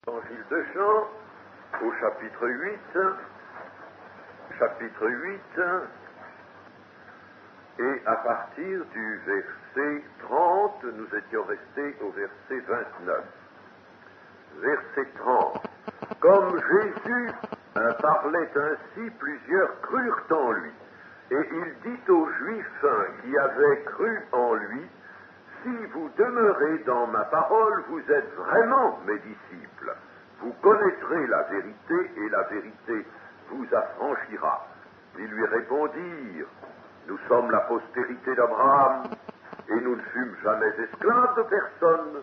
Évangile de Jean, au chapitre 8, et à partir du verset 30, nous étions restés au verset 29. Verset 30. Comme Jésus parlait ainsi, plusieurs crurent en lui. Et il dit aux Juifs qui avaient cru en lui, si vous demeurez dans ma parole, vous êtes vraiment mes disciples. Vous connaîtrez la vérité et la vérité vous affranchira. Ils lui répondirent, nous sommes la postérité d'Abraham et nous ne fûmes jamais esclaves de personne.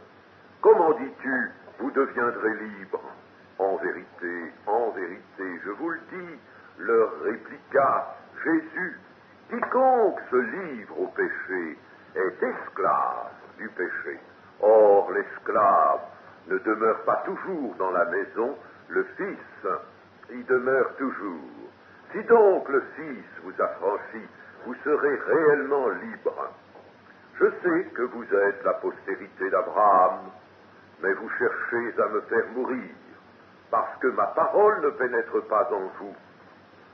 Comment dis-tu, vous deviendrez libres? En vérité, je vous le dis, leur répliqua Jésus, quiconque se livre au péché est esclave du péché. Or, l'esclave ne demeure pas toujours dans la maison, le Fils y demeure toujours. Si donc le Fils vous affranchit, vous serez réellement libre. Je sais que vous êtes la postérité d'Abraham, mais vous cherchez à me faire mourir, parce que ma parole ne pénètre pas en vous.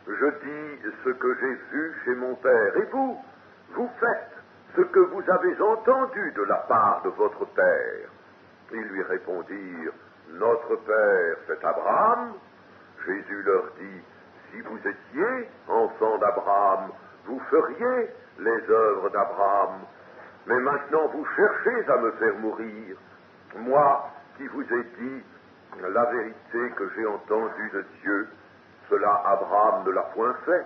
Je dis ce que j'ai vu chez mon Père, et vous faites ce que vous avez entendu de la part de votre Père. Ils lui répondirent, notre Père, c'est Abraham. Jésus leur dit, si vous étiez enfants d'Abraham, vous feriez les œuvres d'Abraham. Mais maintenant vous cherchez à me faire mourir. Moi qui vous ai dit la vérité que j'ai entendue de Dieu, cela Abraham ne l'a point fait.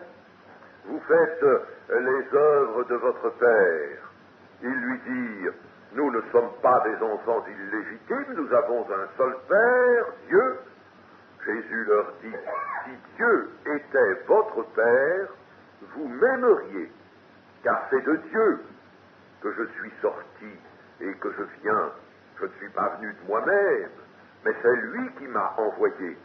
Vous faites les œuvres de votre Père. Ils lui dirent, nous ne sommes pas des enfants illégitimes, nous avons un seul Père, Dieu. Jésus leur dit, si Dieu était votre Père, vous m'aimeriez, car c'est de Dieu que je suis sorti et que je viens. Je ne suis pas venu de moi-même, mais c'est lui qui m'a envoyé.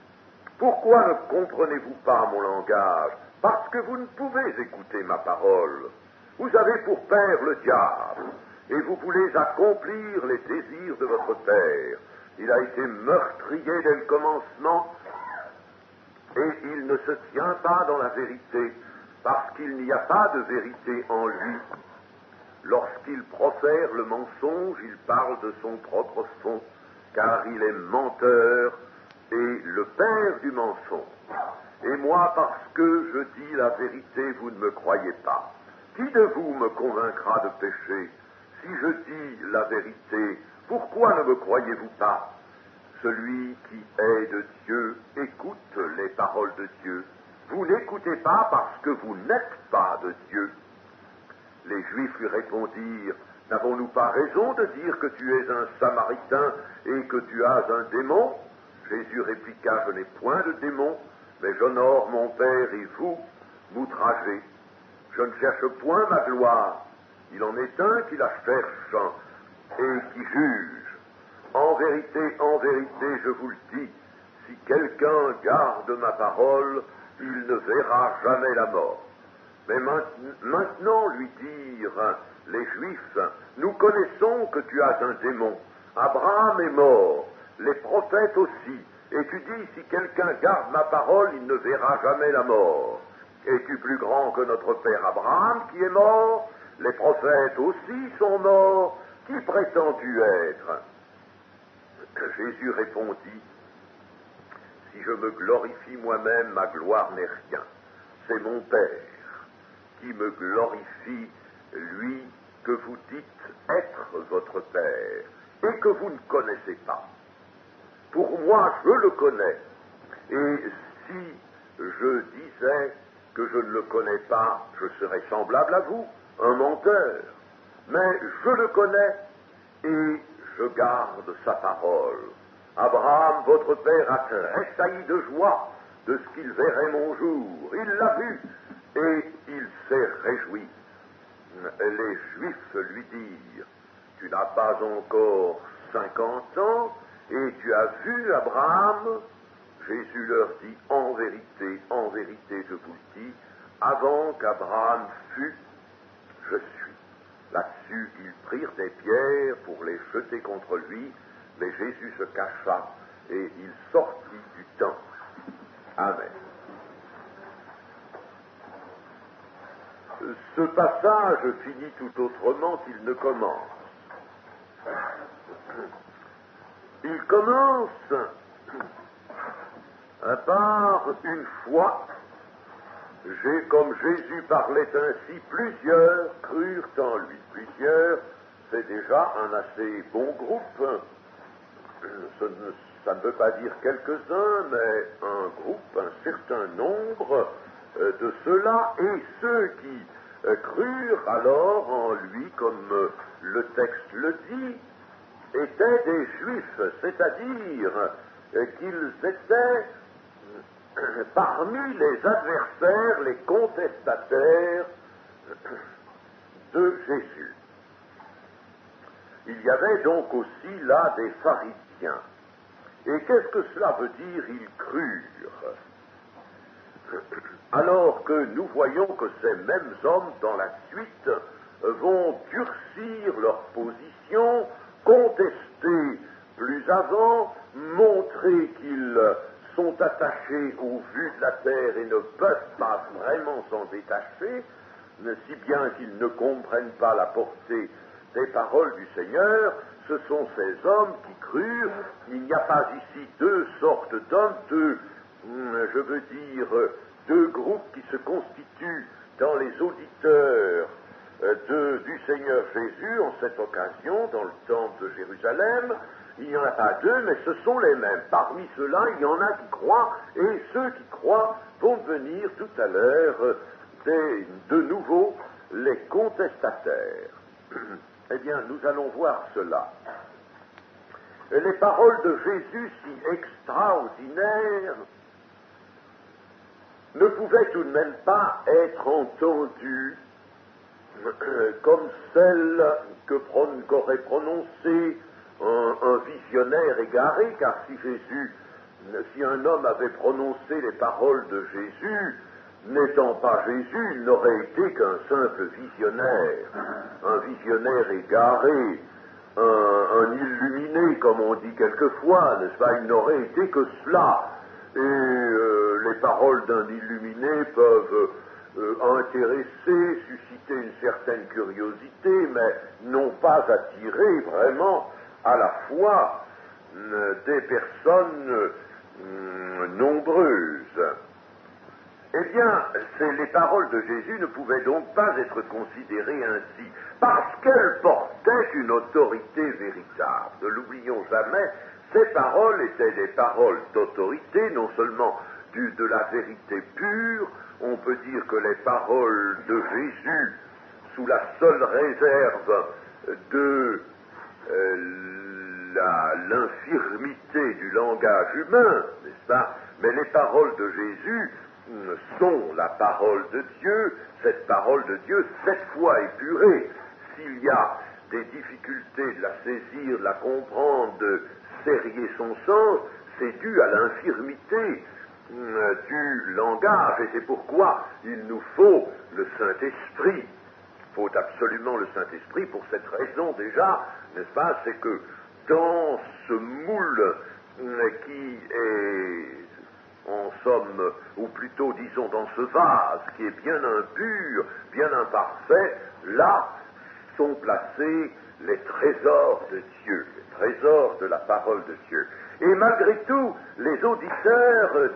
Pourquoi ne comprenez-vous pas mon langage? Parce que vous ne pouvez écouter ma parole. Vous avez pour père le diable, et vous voulez accomplir les désirs de votre père. Il a été meurtrier dès le commencement, et il ne se tient pas dans la vérité, parce qu'il n'y a pas de vérité en lui. Lorsqu'il profère le mensonge, il parle de son propre fond, car il est menteur et le père du mensonge. Et moi, parce que je dis la vérité, vous ne me croyez pas. Qui de vous me convaincra de péché? Si je dis la vérité, pourquoi ne me croyez-vous pas? Celui qui est de Dieu écoute les paroles de Dieu. Vous n'écoutez pas parce que vous n'êtes pas de Dieu. Les Juifs lui répondirent, n'avons-nous pas raison de dire que tu es un Samaritain et que tu as un démon? Jésus répliqua, je n'ai point de démon, mais j'honore mon Père et vous m'outragez. Je ne cherche point ma gloire. Il en est un qui la cherche et qui juge. En vérité, je vous le dis, si quelqu'un garde ma parole, il ne verra jamais la mort. Mais maintenant, lui dirent les Juifs, nous connaissons que tu as un démon. Abraham est mort, les prophètes aussi. Et tu dis, si quelqu'un garde ma parole, il ne verra jamais la mort. Es-tu plus grand que notre père Abraham qui est mort? Les prophètes aussi sont morts. Qui prétends-tu être? Jésus répondit, si je me glorifie moi-même, ma gloire n'est rien. C'est mon Père qui me glorifie, lui que vous dites être votre Père, et que vous ne connaissez pas. Pour moi, je le connais, et si je disais que je ne le connais pas, je serais semblable à vous, un menteur. Mais je le connais, et je garde sa parole. Abraham, votre père, a tressailli de joie de ce qu'il verrait mon jour. Il l'a vu, et il s'est réjoui. Les Juifs lui dirent, tu n'as pas encore 50 ans, et tu as vu Abraham? Jésus leur dit, en vérité, je vous le dis, avant qu'Abraham fût, je suis. Là-dessus, ils prirent des pierres pour les jeter contre lui, mais Jésus se cacha et il sortit du temple. Amen. Ce passage finit tout autrement qu'il ne commence. Il commence par une fois, comme Jésus parlait ainsi, plusieurs crurent en lui. Plusieurs, c'est déjà un assez bon groupe. Ça ne veut pas dire quelques-uns, mais un groupe, un certain nombre de ceux-là, et ceux qui crurent alors en lui, comme le texte le dit, étaient des Juifs, c'est-à-dire qu'ils étaient parmi les adversaires, les contestataires de Jésus. Il y avait donc aussi là des pharisiens. Et qu'est-ce que cela veut dire, ils crurent? Alors que nous voyons que ces mêmes hommes, dans la suite, vont durcir leur position, contester plus avant, montrer qu'ils sont attachés au vu de la terre et ne peuvent pas vraiment s'en détacher, si bien qu'ils ne comprennent pas la portée des paroles du Seigneur. Ce sont ces hommes qui crurent. Il n'y a pas ici deux sortes d'hommes, deux groupes qui se constituent dans les auditeurs du Seigneur Jésus en cette occasion, dans le temple de Jérusalem. Il n'y en a pas deux, mais ce sont les mêmes. Parmi ceux-là, il y en a qui croient, et ceux qui croient vont devenir tout à l'heure de nouveau les contestataires. Eh bien, nous allons voir cela. Les paroles de Jésus, si extraordinaires, ne pouvaient tout de même pas être entendues comme celles qu'aurait prononcées un visionnaire égaré, car si un homme avait prononcé les paroles de Jésus, n'étant pas Jésus, il n'aurait été qu'un simple visionnaire, un visionnaire égaré, un illuminé, comme on dit quelquefois, n'est-ce pas? Il n'aurait été que cela. Et les paroles d'un illuminé peuvent intéresser, susciter une certaine curiosité, mais n'ont pas attiré vraiment à la fois des personnes nombreuses. Eh bien, les paroles de Jésus ne pouvaient donc pas être considérées ainsi, parce qu'elles portaient une autorité véritable. Ne l'oublions jamais, ces paroles étaient des paroles d'autorité, non seulement de la vérité pure. On peut dire que les paroles de Jésus, sous la seule réserve de l'infirmité du langage humain, n'est-ce pas? Mais les paroles de Jésus sont la parole de Dieu, cette parole de Dieu, cette fois épurée. S'il y a des difficultés de la saisir, de la comprendre, de serrer son sens, c'est dû à l'infirmité du langage, et c'est pourquoi il nous faut le Saint-Esprit. Il faut absolument le Saint-Esprit pour cette raison déjà, n'est-ce pas? C'est que dans ce moule qui est, en somme, ou plutôt disons dans ce vase qui est bien impur, bien imparfait, là sont placés les trésors de Dieu, les trésors de la parole de Dieu. Et malgré tout, les auditeurs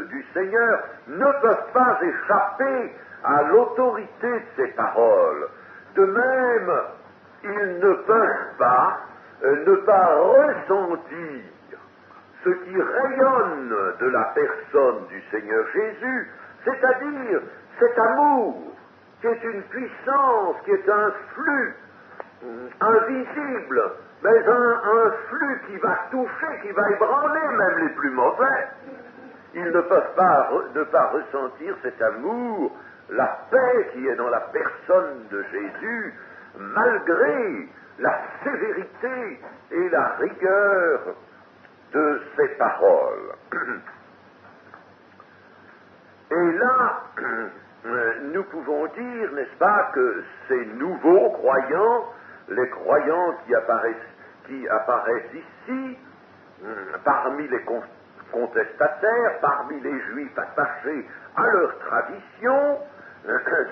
du Seigneur ne peuvent pas échapper à l'autorité de ces paroles. De même, ils ne peuvent pas ne pas ressentir ce qui rayonne de la personne du Seigneur Jésus, c'est-à-dire cet amour qui est une puissance, qui est un flux invisible, mais un flux qui va toucher, qui va ébranler même les plus mauvais. Ils ne peuvent pas ne pas ressentir cet amour, la paix qui est dans la personne de Jésus, malgré la sévérité et la rigueur de ses paroles. Et là, nous pouvons dire, n'est-ce pas, que ces nouveaux croyants, les croyants qui apparaissent ici, parmi les contestataires, parmi les Juifs attachés à leur tradition,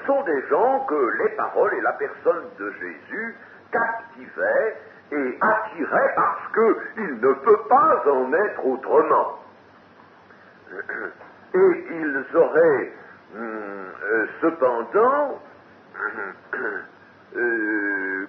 sont des gens que les paroles et la personne de Jésus captivaient et attiraient parce qu'il ne peut pas en être autrement. Et ils auraient cependant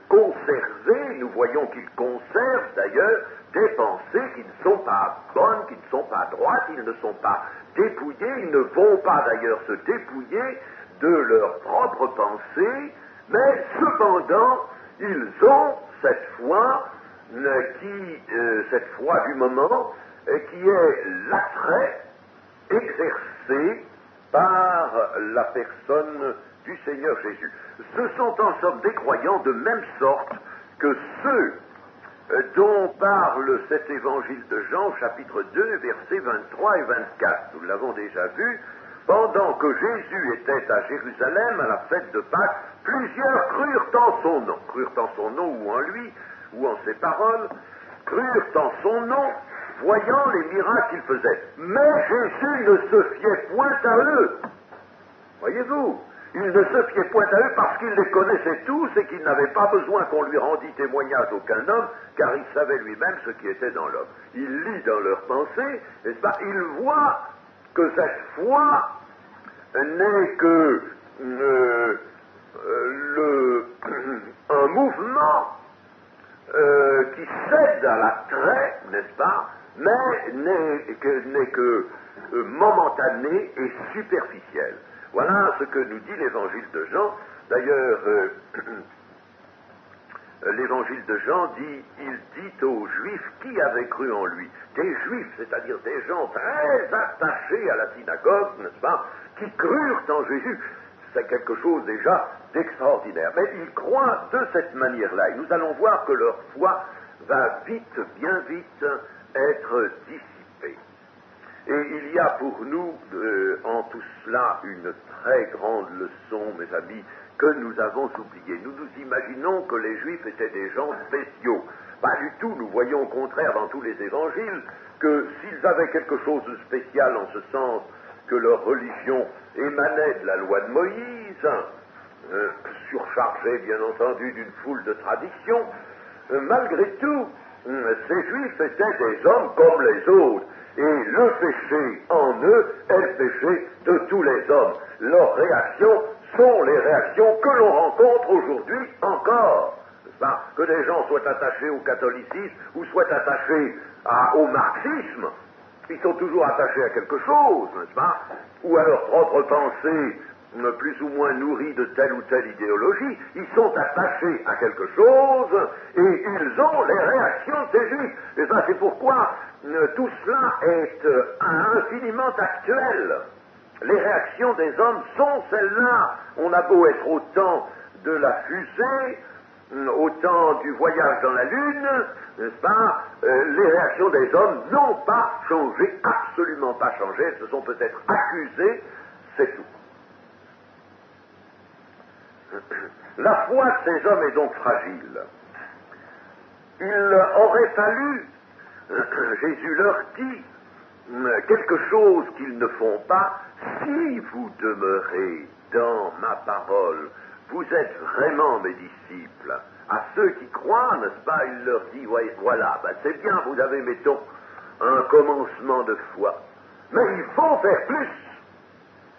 conservé, nous voyons qu'ils conservent d'ailleurs des pensées qui ne sont pas bonnes, qui ne sont pas droites, ils ne sont pas dépouillés, ils ne vont pas d'ailleurs se dépouiller de leurs propres pensées, mais cependant ils ont cette foi cette foi du moment qui est l'attrait exercé par la personne du Seigneur Jésus. Ce sont en somme des croyants de même sorte que ceux dont parle cet évangile de Jean, chapitre 2, versets 23 et 24. Nous l'avons déjà vu. Pendant que Jésus était à Jérusalem à la fête de Pâques, plusieurs crurent en son nom. Crurent en son nom ou en lui, ou en ses paroles, crurent en son nom, voyant les miracles qu'il faisait. Mais Jésus ne se fiait point à eux. Voyez-vous, il ne se fiait point à eux parce qu'il les connaissait tous et qu'il n'avait pas besoin qu'on lui rendît témoignage aucun homme, car il savait lui-même ce qui était dans l'homme. Il lit dans leurs pensées, n'est-ce pas? Il voit que cette foi n'est que un mouvement qui cède à l'attrait, n'est-ce pas, mais n'est que momentané et superficiel. Voilà ce que nous dit l'évangile de Jean. D'ailleurs, l'évangile de Jean dit, il dit aux Juifs qui avaient cru en lui. Des Juifs, c'est-à-dire des gens très attachés à la synagogue, n'est-ce pas, qui crurent en Jésus. C'est quelque chose déjà d'extraordinaire. Mais ils croient de cette manière-là. Et nous allons voir que leur foi va vite, bien vite, être dissipée. Et il y a pour nous, en tout cela, une très grande leçon, mes amis, que nous avons oubliée. Nous nous imaginons que les Juifs étaient des gens spéciaux. Pas du tout, nous voyons au contraire dans tous les évangiles que s'ils avaient quelque chose de spécial en ce sens que leur religion émanait de la loi de Moïse, surchargée bien entendu d'une foule de traditions, malgré tout, ces Juifs étaient des hommes comme les autres. Et le péché en eux est le péché de tous les hommes. Leurs réactions sont les réactions que l'on rencontre aujourd'hui encore. N'est-ce pas? Que des gens soient attachés au catholicisme ou soient attachés au marxisme, ils sont toujours attachés à quelque chose, n'est-ce pas? Ou à leur propre pensée, plus ou moins nourrie de telle ou telle idéologie, ils sont attachés à quelque chose et ils ont les réactions de ces Juifs. Et ça, c'est pourquoi tout cela est infiniment actuel. Les réactions des hommes sont celles-là. On a beau être au temps de la fusée, au temps du voyage dans la Lune, n'est-ce pas, les réactions des hommes n'ont pas changé, absolument pas changé, elles se sont peut-être accusées, c'est tout. La foi de ces hommes est donc fragile. Il aurait fallu, Jésus leur dit, quelque chose qu'ils ne font pas, si vous demeurez dans ma parole, vous êtes vraiment mes disciples. À ceux qui croient, n'est-ce pas, il leur dit, voilà, c'est bien, vous avez, mettons, un commencement de foi. Mais il faut faire plus.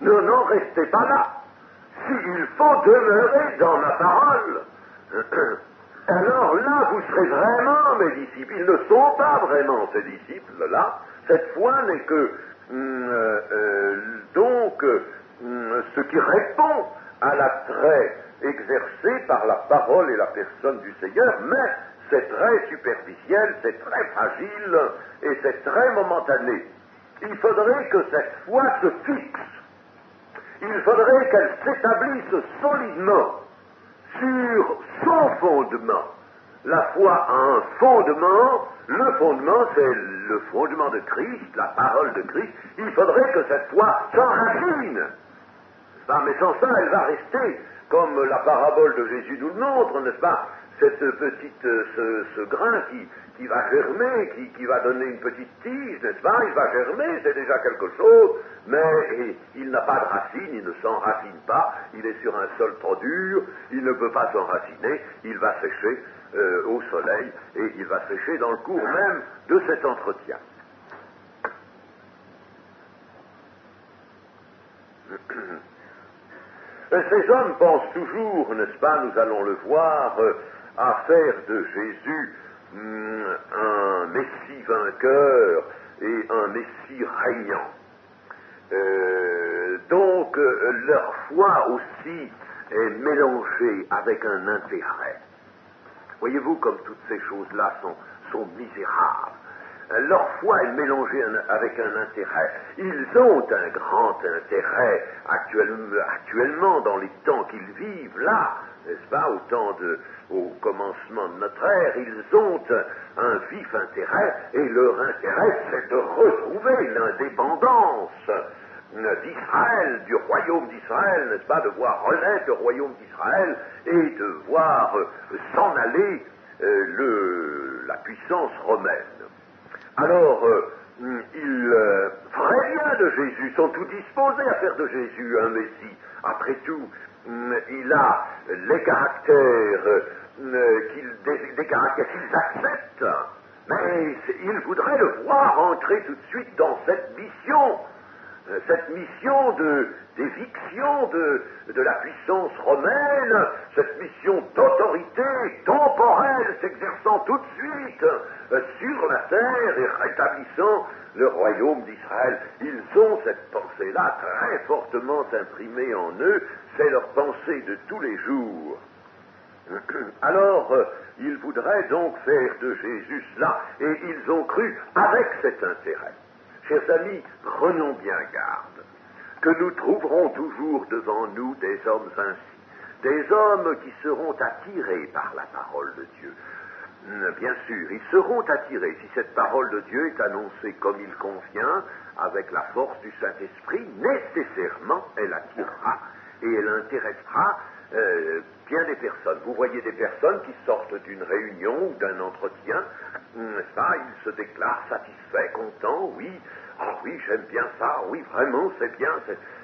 N'en restez pas là. S'il faut demeurer dans ma parole, alors là, vous serez vraiment mes disciples. Ils ne sont pas vraiment ces disciples-là. Cette foi n'est que, ce qui répond à l'attrait exercé par la parole et la personne du Seigneur, mais c'est très superficiel, c'est très fragile et c'est très momentané. Il faudrait que cette foi se fixe. Il faudrait qu'elle s'établisse solidement sur son fondement. La foi a un fondement, le fondement c'est le fondement de Christ, la parole de Christ. Il faudrait que cette foi s'enracine. Mais sans ça, elle va rester, comme la parabole de Jésus nous le montre, n'est-ce pas? ce grain qui va germer, qui va donner une petite tige, n'est-ce pas? Il va germer, c'est déjà quelque chose, mais il n'a pas de racine, il ne s'enracine pas, il est sur un sol trop dur, il ne peut pas s'enraciner, il va sécher au soleil, et il va sécher dans le cours même de cet entretien. Ces hommes pensent toujours, n'est-ce pas, nous allons le voir, à faire de Jésus un Messie vainqueur et un Messie régnant. Donc leur foi aussi est mélangée avec un intérêt. Voyez-vous comme toutes ces choses-là sont misérables. Leur foi est mélangée avec un intérêt. Ils ont un grand intérêt actuellement dans les temps qu'ils vivent là, n'est-ce pas, au commencement de notre ère, ils ont un vif intérêt, et leur intérêt, c'est de retrouver l'indépendance d'Israël, du royaume d'Israël, n'est-ce pas, de voir renaître le royaume d'Israël et de voir s'en aller la puissance romaine. Alors, ils feraient bien de Jésus, sont tout disposés à faire de Jésus un Messie. Après tout, il a les caractères des caractères qu'ils acceptent, mais ils voudraient le voir entrer tout de suite dans cette mission d'éviction de la puissance romaine, cette mission d'autorité temporelle s'exerçant tout de suite sur la terre et rétablissant le royaume d'Israël. Ils ont cette pensée-là très fortement imprimée en eux, c'est leur pensée de tous les jours. Alors, ils voudraient donc faire de Jésus cela, et ils ont cru avec cet intérêt. Chers amis, prenons bien garde que nous trouverons toujours devant nous des hommes ainsi, des hommes qui seront attirés par la parole de Dieu. Bien sûr, ils seront attirés, si cette parole de Dieu est annoncée comme il convient, avec la force du Saint-Esprit, nécessairement elle attirera et elle intéressera bien des personnes. Vous voyez des personnes qui sortent d'une réunion ou d'un entretien, n'est-ce pas, ils se déclarent satisfaits, contents, oui, ah oui, j'aime bien ça, oui, vraiment, c'est bien,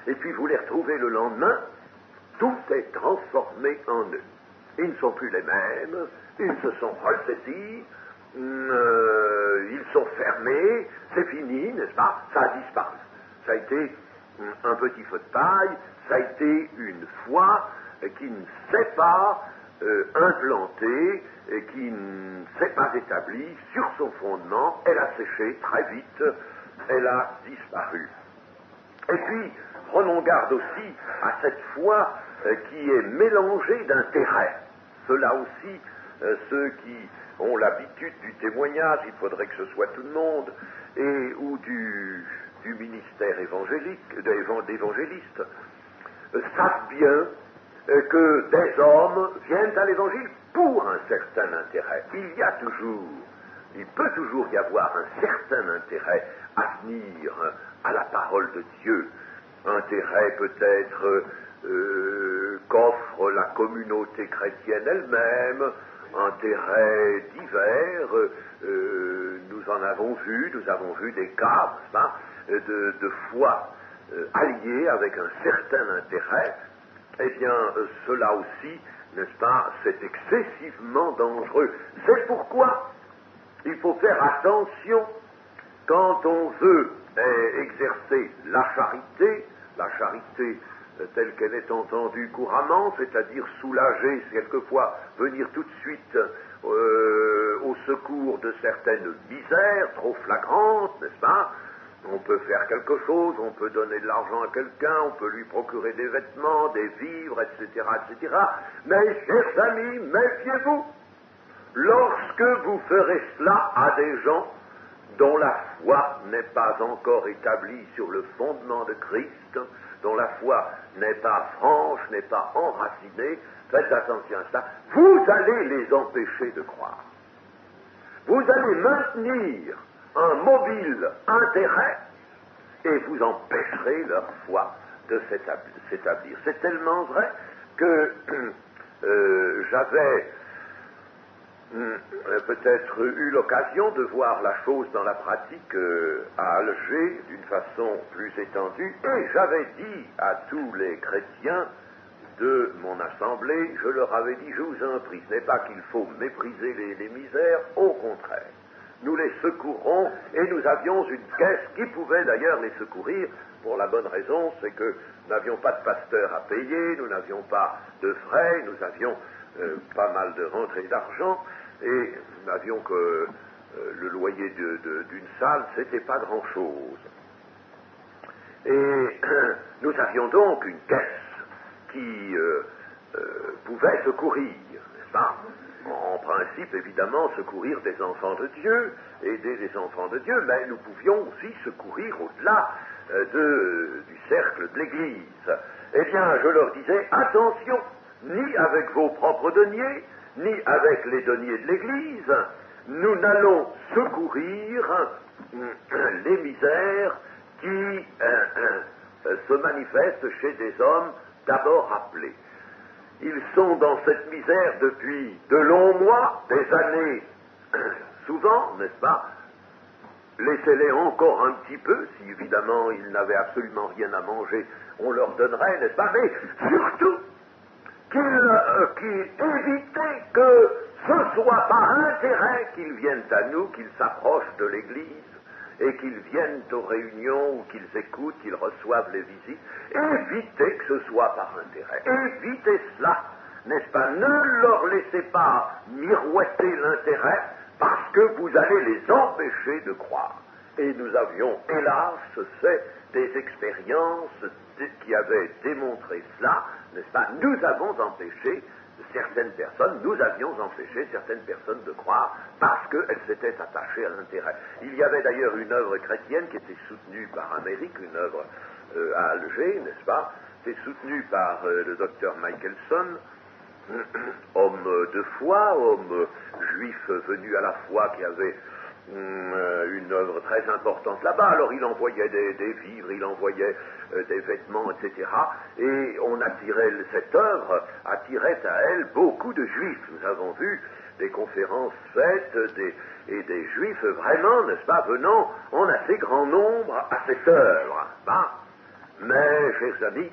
et puis vous les retrouvez le lendemain, tout est transformé en eux. Ils ne sont plus les mêmes, ils se sont ressaisis, ils sont fermés, c'est fini, n'est-ce pas, ça a disparu. Ça a été un petit feu de paille, ça a été une foi qui ne s'est pas implantée, et qui ne s'est pas établie sur son fondement, elle a séché très vite, elle a disparu. Et puis, prenons garde aussi à cette foi qui est mélangée d'intérêt. Cela aussi, ceux qui ont l'habitude du témoignage, il faudrait que ce soit tout le monde, ou du ministère d'évangéliste, savent bien que des hommes viennent à l'évangile pour un certain intérêt. Il peut toujours y avoir un certain intérêt à venir à la parole de Dieu. Intérêt peut-être qu'offre la communauté chrétienne elle-même, intérêts divers, nous avons vu des cas, n'est-ce pas, de foi alliés avec un certain intérêt. Eh bien, cela aussi, n'est-ce pas, c'est excessivement dangereux. C'est pourquoi il faut faire attention quand on veut exercer la charité telle qu'elle est entendue couramment, c'est-à-dire soulager, quelquefois venir tout de suite au secours de certaines misères trop flagrantes, n'est-ce pas? On peut faire quelque chose, on peut donner de l'argent à quelqu'un, on peut lui procurer des vêtements, des vivres, etc., etc. Mais, chers amis, méfiez-vous. Lorsque vous ferez cela à des gens dont la foi n'est pas encore établie sur le fondement de Christ, dont la foi n'est pas franche, n'est pas enracinée, faites attention à cela, vous allez les empêcher de croire. Vous allez maintenir un mobile intérêt et vous empêcherez leur foi de s'établir. C'est tellement vrai que j'avais peut-être eu l'occasion de voir la chose dans la pratique à Alger d'une façon plus étendue, et j'avais dit à tous les chrétiens de mon assemblée, je leur avais dit, je vous en prie, ce n'est pas qu'il faut mépriser les misères, au contraire. Nous les secourons, et nous avions une caisse qui pouvait d'ailleurs les secourir, pour la bonne raison, c'est que nous n'avions pas de pasteur à payer, nous n'avions pas de frais, nous avions pas mal de rentrées d'argent, et nous n'avions que le loyer d'une salle, c'était pas grand-chose. Et nous avions donc une caisse qui pouvait secourir, n'est-ce pas? En principe, évidemment, secourir des enfants de Dieu, aider les enfants de Dieu, mais nous pouvions aussi secourir au-delà du cercle de l'Église. Eh bien, je leur disais, attention, ni avec vos propres deniers, ni avec les deniers de l'Église, nous n'allons secourir les misères qui se manifestent chez des hommes d'abord appelés. Ils sont dans cette misère depuis de longs mois, des années, souvent, n'est-ce pas? Laissez-les encore un petit peu, si évidemment ils n'avaient absolument rien à manger, on leur donnerait, n'est-ce pas? Mais surtout, qu'ils évitaient que ce soit par intérêt qu'ils viennent à nous, qu'ils s'approchent de l'Église, et qu'ils viennent aux réunions, ou qu'ils écoutent, qu'ils reçoivent les visites. Évitez que ce soit par intérêt. Évitez cela, n'est-ce pas? Ne leur laissez pas miroiter l'intérêt, parce que vous allez les empêcher de croire. Et nous avions, hélas, fait des expériences qui avaient démontré cela, n'est-ce pas? Nous avons empêché certaines personnes, nous avions empêché certaines personnes de croire parce qu'elles s'étaient attachées à l'intérêt. Il y avait d'ailleurs une œuvre chrétienne qui était soutenue par Amérique, une œuvre à Alger, n'est-ce pas? C'était soutenu par le docteur Michelson, homme de foi, homme juif venu à la foi qui avait une œuvre très importante là-bas. Alors il envoyait des vivres, il envoyait des vêtements, etc. Et on attirait, cette œuvre attirait à elle beaucoup de juifs. Nous avons vu des conférences faites et des juifs vraiment, n'est-ce pas, venant en assez grand nombre à cette œuvre. Bah, mais, chers amis,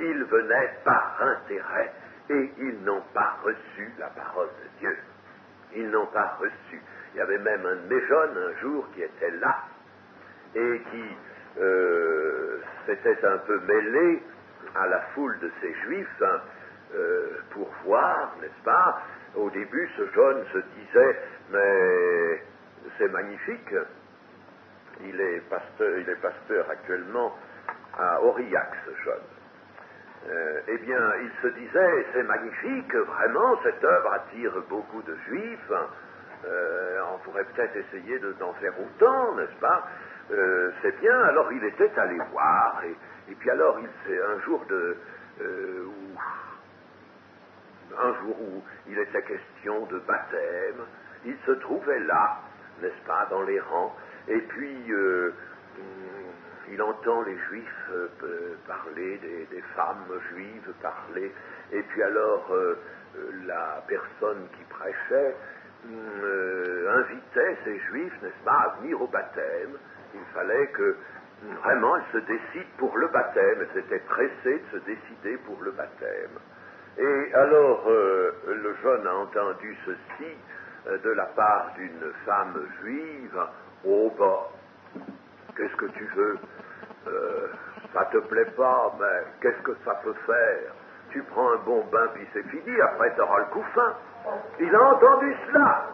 ils venaient par intérêt et ils n'ont pas reçu la parole de Dieu. Ils n'ont pas reçu. Il y avait même un de mes jeunes un jour qui était là et qui s'était un peu mêlé à la foule de ces juifs pour voir, n'est-ce pas? Au début, ce jeune se disait, mais c'est magnifique. Il est pasteur actuellement à Aurillac, ce jeune. Eh bien, il se disait, c'est magnifique, vraiment, cette œuvre attire beaucoup de juifs. On pourrait peut-être essayer d'en faire autant, n'est-ce pas? C'est bien. Alors il était allé voir, et puis alors un jour où il était question de baptême, il se trouvait là, n'est-ce pas, dans les rangs, et puis il entend les juifs parler, des femmes juives parler, et puis alors la personne qui prêchait invitait ces juifs, n'est-ce pas, à venir au baptême. Il fallait que vraiment ils se décident pour le baptême. Ils étaient pressés de se décider pour le baptême. Et alors le jeune a entendu ceci de la part d'une femme juive. Oh bah, qu'est-ce que tu veux? Ça te plaît pas, mais qu'est-ce que ça peut faire? Tu prends un bon bain puis c'est fini, après tu auras le couffin. Il a entendu cela.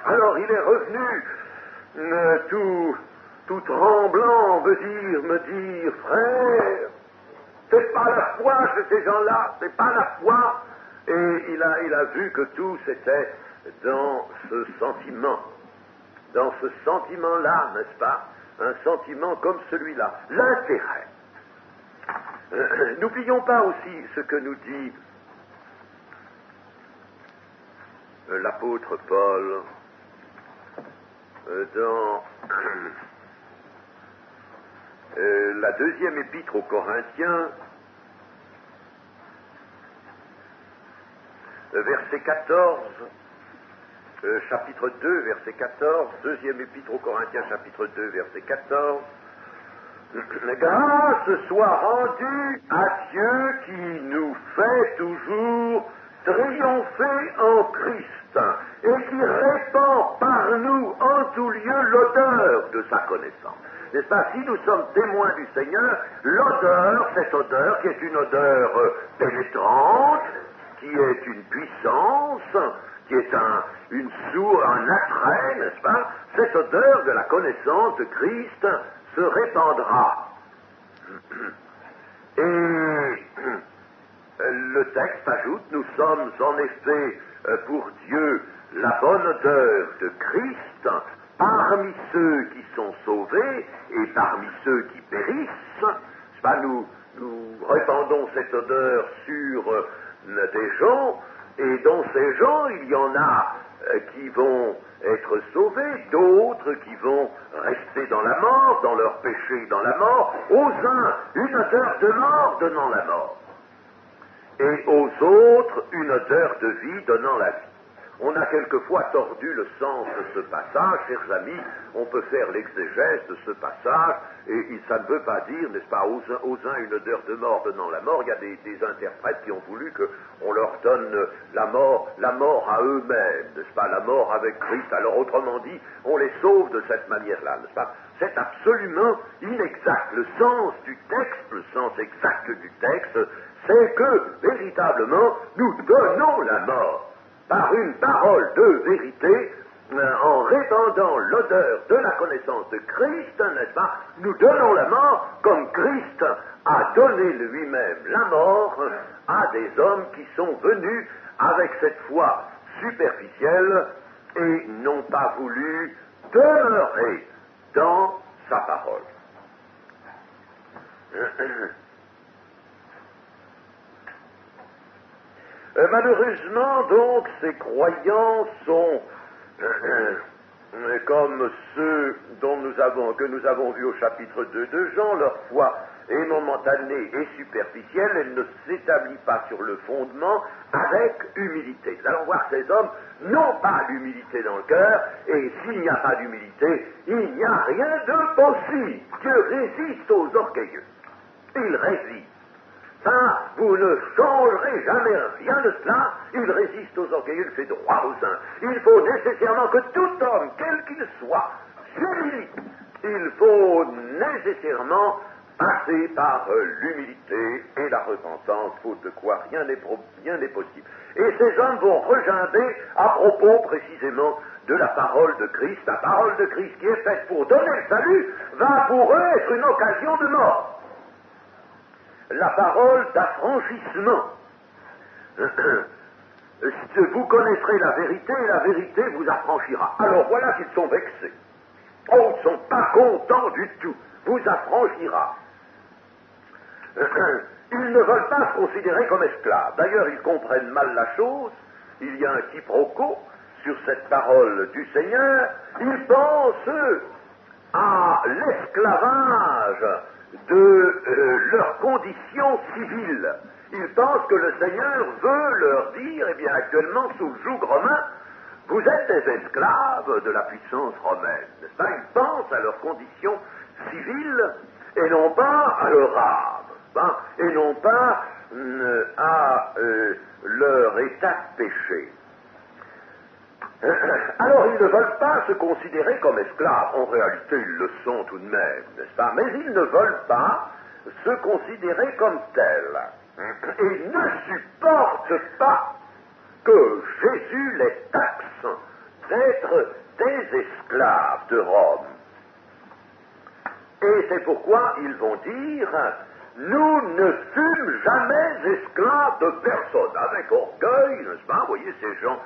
Alors il est revenu tout tremblant, me dire, frère, c'est pas la foi chez ces gens-là, c'est pas la foi. Et il a vu que tout c'était dans ce sentiment-là, n'est-ce pas? Un sentiment comme celui-là, l'intérêt. N'oublions pas aussi ce que nous dit l'apôtre Paul dans la deuxième épître aux Corinthiens, verset 14, chapitre 2, verset 14, deuxième épître aux Corinthiens, chapitre 2, verset 14. Grâce soit rendue à Dieu qui nous fait toujours triompher en Christ et qui répand par nous en tout lieu l'odeur de sa connaissance. N'est-ce pas? Si nous sommes témoins du Seigneur, l'odeur, cette odeur qui est une odeur pénétrante, qui est une puissance, qui est un attrait, n'est-ce pas? Cette odeur de la connaissance de Christ se répandra. Et le texte ajoute, nous sommes en effet pour Dieu la bonne odeur de Christ parmi ceux qui sont sauvés et parmi ceux qui périssent. Pas nous répandons cette odeur sur des gens, et dans ces gens, il y en a qui vont être sauvés, d'autres qui vont rester dans la mort, dans leur péché, dans la mort, aux uns une odeur de mort donnant la mort, et aux autres une odeur de vie donnant la vie. On a quelquefois tordu le sens de ce passage, chers amis, on peut faire l'exégèse de ce passage, et ça ne veut pas dire, n'est-ce pas, aux uns une odeur de mort donnant la mort. Il y a des interprètes qui ont voulu qu'on leur donne la mort à eux-mêmes, n'est-ce pas, la mort avec Christ. Alors autrement dit, on les sauve de cette manière-là, n'est-ce pas? C'est absolument inexact. Le sens du texte, le sens exact du texte, c'est que, véritablement, nous donnons la mort par une parole de vérité, en répandant l'odeur de la connaissance de Christ, n'est-ce pas? Nous donnons la mort comme Christ a donné lui-même la mort à des hommes qui sont venus avec cette foi superficielle et n'ont pas voulu demeurer dans sa parole. Malheureusement, donc, ces croyants sont comme ceux que nous avons vus au chapitre 2 de Jean. Leur foi est momentanée et superficielle, elle ne s'établit pas sur le fondement avec humilité. Nous allons voir ces hommes n'ont pas l'humilité dans le cœur, et s'il n'y a pas d'humilité, il n'y a rien de possible. Dieu résiste aux orgueilleux. Il résiste. Ça, vous ne changerez jamais rien de cela. Il résiste aux orgueilleux, il fait droit aux uns. Il faut nécessairement que tout homme, quel qu'il soit, s'humilie. Il faut nécessairement passer par l'humilité et la repentance, faute de quoi rien n'est possible. Et ces hommes vont regimber à propos précisément de la parole de Christ. La parole de Christ qui est faite pour donner le salut va pour eux être une occasion de mort. La parole d'affranchissement. Vous connaîtrez la vérité et la vérité vous affranchira. Alors voilà qu'ils sont vexés. Oh, ils ne sont pas contents du tout. Vous affranchira. Ils ne veulent pas se considérer comme esclaves. D'ailleurs, ils comprennent mal la chose. Il y a un quiproquo sur cette parole du Seigneur. Ils pensent à l'esclavage de leur condition civile. Ils pensent que le Seigneur veut leur dire, eh bien actuellement sous le joug romain, vous êtes des esclaves de la puissance romaine, n'est-ce pas? Ils pensent à leur condition civile et non pas à leur âme, et non pas à leur état de péché. Alors, ils ne veulent pas se considérer comme esclaves. En réalité, ils le sont tout de même, n'est-ce pas? Mais ils ne veulent pas se considérer comme tels. Ils ne supportent pas que Jésus les taxe d'être des esclaves de Rome. Et c'est pourquoi ils vont dire, nous ne fûmes jamais esclaves de personne. Avec orgueil, n'est-ce pas? Vous voyez ces gens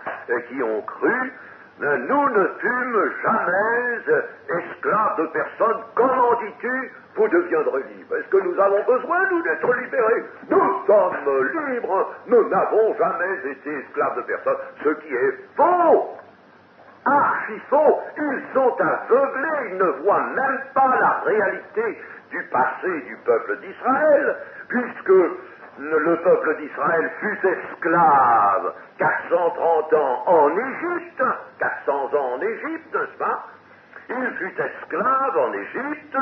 qui ont cru, nous ne fûmes jamais esclaves de personne. Comment dis-tu, vous deviendrez libres? Est-ce que nous avons besoin, nous, d'être libérés? Nous sommes libres, nous n'avons jamais été esclaves de personne. Ce qui est faux, archi faux. Ils sont aveuglés, ils ne voient même pas la réalité du passé du peuple d'Israël, puisque le peuple d'Israël fut esclave 430 ans en Égypte, 400 ans en Égypte, n'est-ce pas? Il fut esclave en Égypte,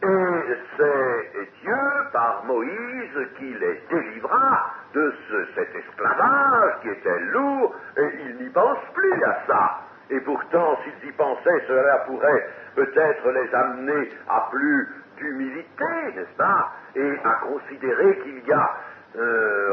et c'est Dieu, par Moïse, qui les délivra de cet esclavage qui était lourd, et ils n'y pensent plus à ça. Et pourtant, s'ils y pensaient, cela pourrait peut-être les amener à plus d'humilité, n'est-ce pas? Et à considérer qu'il y a,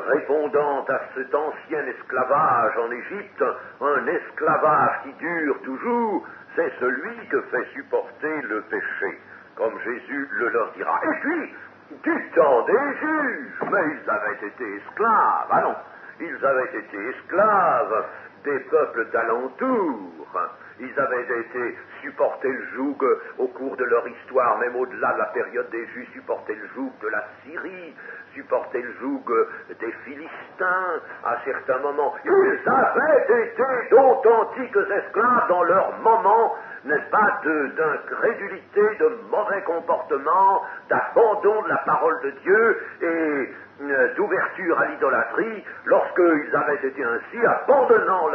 répondant à cet ancien esclavage en Égypte, un esclavage qui dure toujours, c'est celui que fait supporter le péché, comme Jésus le leur dira. Et puis, du temps des juges, mais ils avaient été esclaves, ah non, ils avaient été esclaves des peuples d'alentour. Ils avaient été supporter le joug au cours de leur histoire, même au-delà de la période des Juifs, supporter le joug de la Syrie, supporter le joug des Philistins à certains moments. Ils avaient été d'authentiques esclaves dans leur moment, n'est-ce pas, d'incrédulité, de mauvais comportement, d'abandon de la parole de Dieu et d'ouverture à l'idolâtrie. Lorsqu'ils avaient été ainsi, abandonnant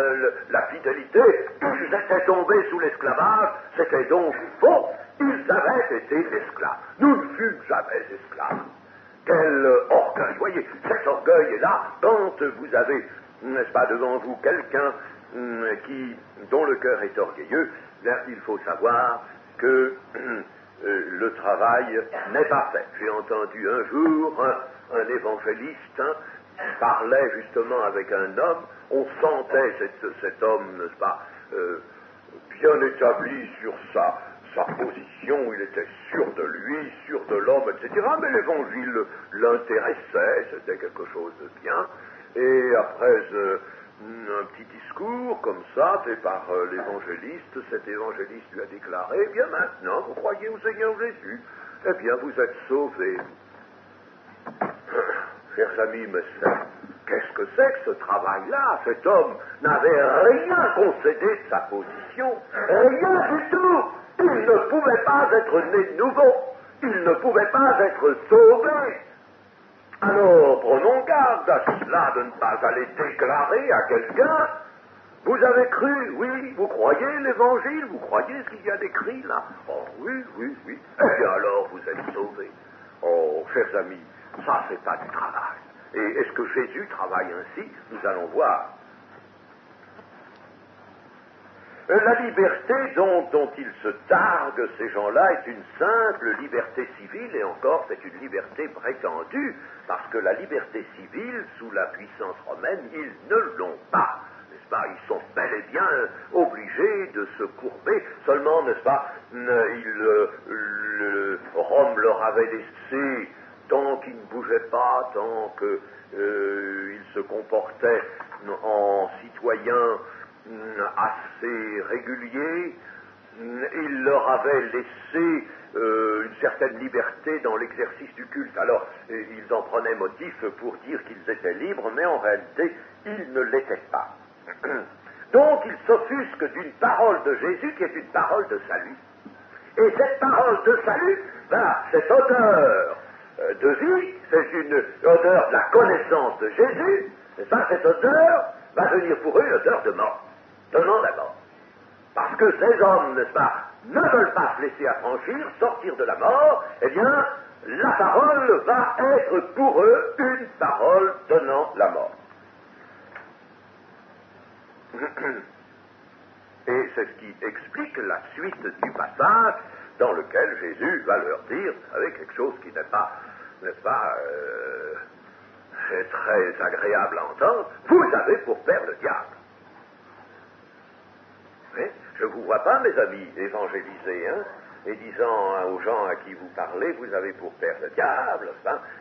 la fidélité, ils étaient tombés sous l'esclavage, c'était donc faux, ils avaient été esclaves. Nous ne fûmes jamais esclaves. Quel orgueil! Voyez, cet orgueil est là quand vous avez, n'est-ce pas, devant vous quelqu'un dont le cœur est orgueilleux. Bien, il faut savoir que le travail n'est pas fait. J'ai entendu un jour un évangéliste qui parlait justement avec un homme. On sentait cet homme, n'est-ce pas, bien établi sur sa position, il était sûr de lui, sûr de l'homme, etc. Mais l'évangile l'intéressait, c'était quelque chose de bien. Et après un petit discours comme ça, fait par l'évangéliste, cet évangéliste lui a déclaré: eh bien maintenant, vous croyez au Seigneur Jésus, eh bien vous êtes sauvés. Chers amis, mais qu'est-ce que c'est que ce travail-là? Cet homme n'avait rien concédé de sa position, rien du tout. Il ne pouvait pas être né de nouveau, il ne pouvait pas être sauvé. Alors, prenons garde à cela, de ne pas aller déclarer à quelqu'un: vous avez cru, oui, vous croyez l'évangile, vous croyez ce qu'il y a d'écrit là? Oh oui, oui, oui. Eh bien alors, vous êtes sauvés. Oh, chers amis, ça c'est pas du travail. Et est-ce que Jésus travaille ainsi? Nous allons voir. La liberté dont ils se targuent, ces gens-là, est une simple liberté civile, et encore, c'est une liberté prétendue, parce que la liberté civile, sous la puissance romaine, ils ne l'ont pas, n'est-ce pas? Ils sont bel et bien obligés de se courber, seulement, n'est-ce pas, Rome leur avait laissé, tant qu'ils ne bougeaient pas, tant qu'ils se comportaient en citoyens assez réguliers, il leur avait laissé une certaine liberté dans l'exercice du culte. Alors, ils en prenaient motif pour dire qu'ils étaient libres, mais en réalité, ils ne l'étaient pas. Donc, ils s'offusquent d'une parole de Jésus qui est une parole de salut. Et cette parole de salut, cette odeur de vie, c'est une odeur de la connaissance de Jésus, et ça, cette odeur va devenir pour eux une odeur de mort. Donnant la mort. Parce que ces hommes, n'est-ce pas, ne veulent pas se laisser affranchir, sortir de la mort, eh bien, la parole va être pour eux une parole donnant la mort. Et c'est ce qui explique la suite du passage dans lequel Jésus va leur dire, vous savez, quelque chose qui n'est pas, n'est-ce pas, très agréable à entendre: vous avez pour père le diable. Je ne vous vois pas, mes amis, évangéliser, et disant aux gens à qui vous parlez: vous avez pour père le diable,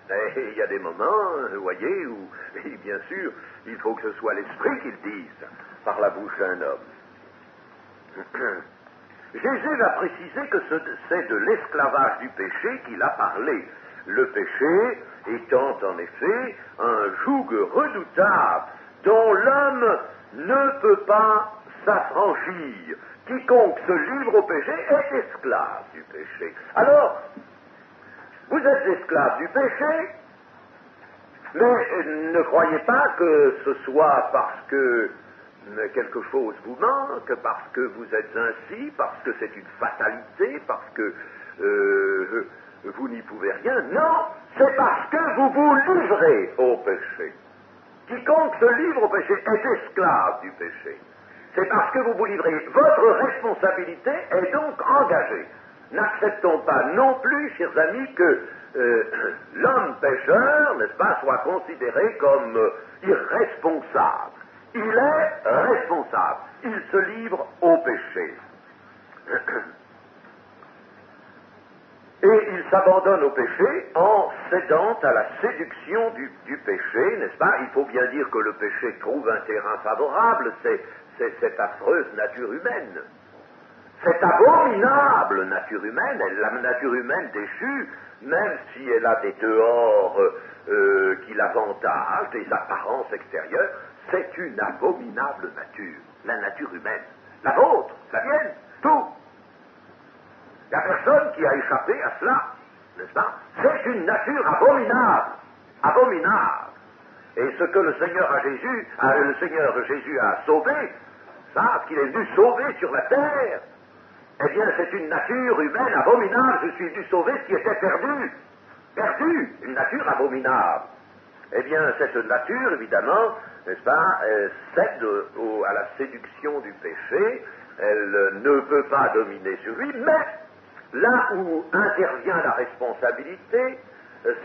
mais il y a des moments, vous voyez, où, et bien sûr, il faut que ce soit l'esprit qui le dise, par la bouche d'un homme. Jésus va préciser que c'est de l'esclavage du péché qu'il a parlé. Le péché étant en effet un joug redoutable dont l'homme ne peut pas s'affranchir. Quiconque se livre au péché est esclave du péché. Alors, vous êtes esclave du péché, Mais ne croyez pas que ce soit parce que quelque chose vous manque, parce que vous êtes ainsi, parce que c'est une fatalité, parce que vous n'y pouvez rien. Non, c'est parce que vous vous livrez au péché. Quiconque se livre au péché est esclave du péché. C'est parce que vous vous livrez. Votre responsabilité est donc engagée. N'acceptons pas non plus, chers amis, que l'homme pécheur, n'est-ce pas, soit considéré comme irresponsable. Il est responsable. Il se livre au péché. Et il s'abandonne au péché en cédant à la séduction du péché, n'est-ce pas? Il faut bien dire que le péché trouve un terrain favorable, c'est cette affreuse nature humaine. Cette abominable nature humaine, la nature humaine déchue, même si elle a des dehors qui l'avantagent, des apparences extérieures, c'est une abominable nature, la nature humaine. La vôtre, la mienne, tout. Il n'y a personne qui a échappé à cela, n'est-ce pas? C'est une nature abominable, abominable. Et ce que le Seigneur Jésus a sauvé, ça, ce qu'il est venu sauver sur la terre, eh bien, c'est une nature humaine abominable. Je suis venu sauver ce qui était perdu. Perdu, une nature abominable. Eh bien, cette nature, évidemment, n'est-ce pas, cède à la séduction du péché. Elle ne peut pas dominer sur lui, mais là où intervient la responsabilité,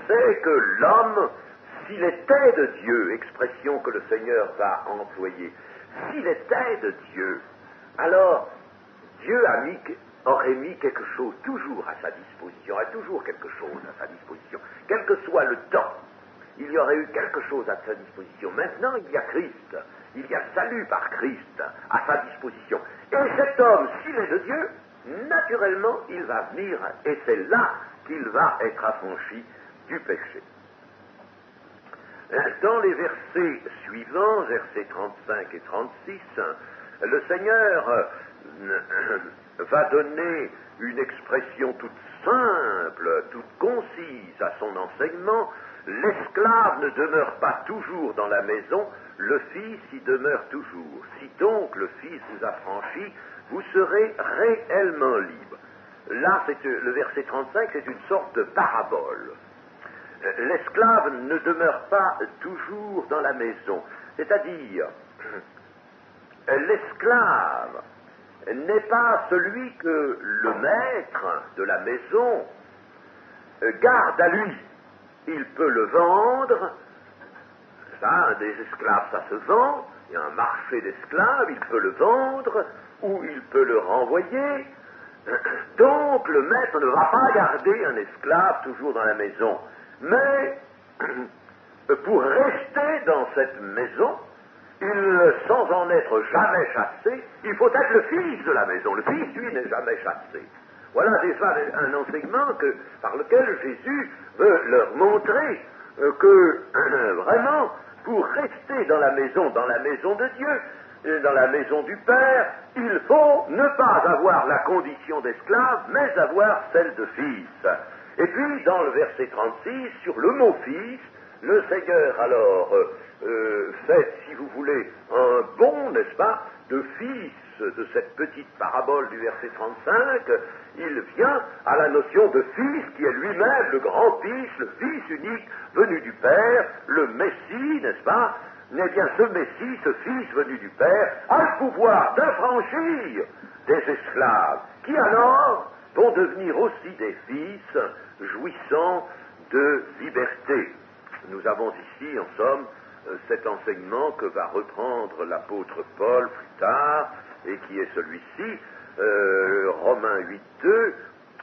c'est que l'homme, s'il était de Dieu, expression que le Seigneur va employer, s'il était de Dieu, alors Dieu aurait mis quelque chose toujours à sa disposition, a toujours quelque chose à sa disposition, quel que soit le temps, il y aurait eu quelque chose à sa disposition. Maintenant, il y a Christ, il y a salut par Christ à sa disposition. Et cet homme, s'il est de Dieu, naturellement, il va venir, et c'est là qu'il va être affranchi du péché. Dans les versets suivants, versets 35 et 36, le Seigneur va donner une expression toute simple, toute concise à son enseignement. L'esclave ne demeure pas toujours dans la maison, le Fils y demeure toujours. Si donc le Fils vous affranchit, vous serez réellement libre. Là, le verset 35, c'est une sorte de parabole. L'esclave ne demeure pas toujours dans la maison. C'est-à-dire, l'esclave n'est pas celui que le maître de la maison garde à lui. Il peut le vendre, ça, des esclaves, ça se vend, il y a un marché d'esclaves, il peut le vendre, ou il peut le renvoyer. Donc, le maître ne va pas garder un esclave toujours dans la maison. Mais, pour rester dans cette maison, sans en être jamais chassé, il faut être le fils de la maison. Le fils, lui, n'est jamais chassé. Voilà déjà un enseignement par lequel Jésus veut leur montrer que, vraiment, pour rester dans la maison de Dieu, dans la maison du Père, il faut ne pas avoir la condition d'esclave, mais avoir celle de fils. Et puis, dans le verset 36, sur le mot fils, le Seigneur, alors, fait, si vous voulez, un bond, n'est-ce pas, de fils de cette petite parabole du verset 35, il vient à la notion de fils qui est lui-même le grand fils, le fils unique venu du Père, le Messie, n'est-ce pas? Eh bien, ce Messie, ce fils venu du Père, a le pouvoir d'affranchir des esclaves, qui alors vont devenir aussi des fils, jouissant de liberté. Nous avons ici, en somme, cet enseignement que va reprendre l'apôtre Paul plus tard, et qui est celui-ci, Romains 8.2.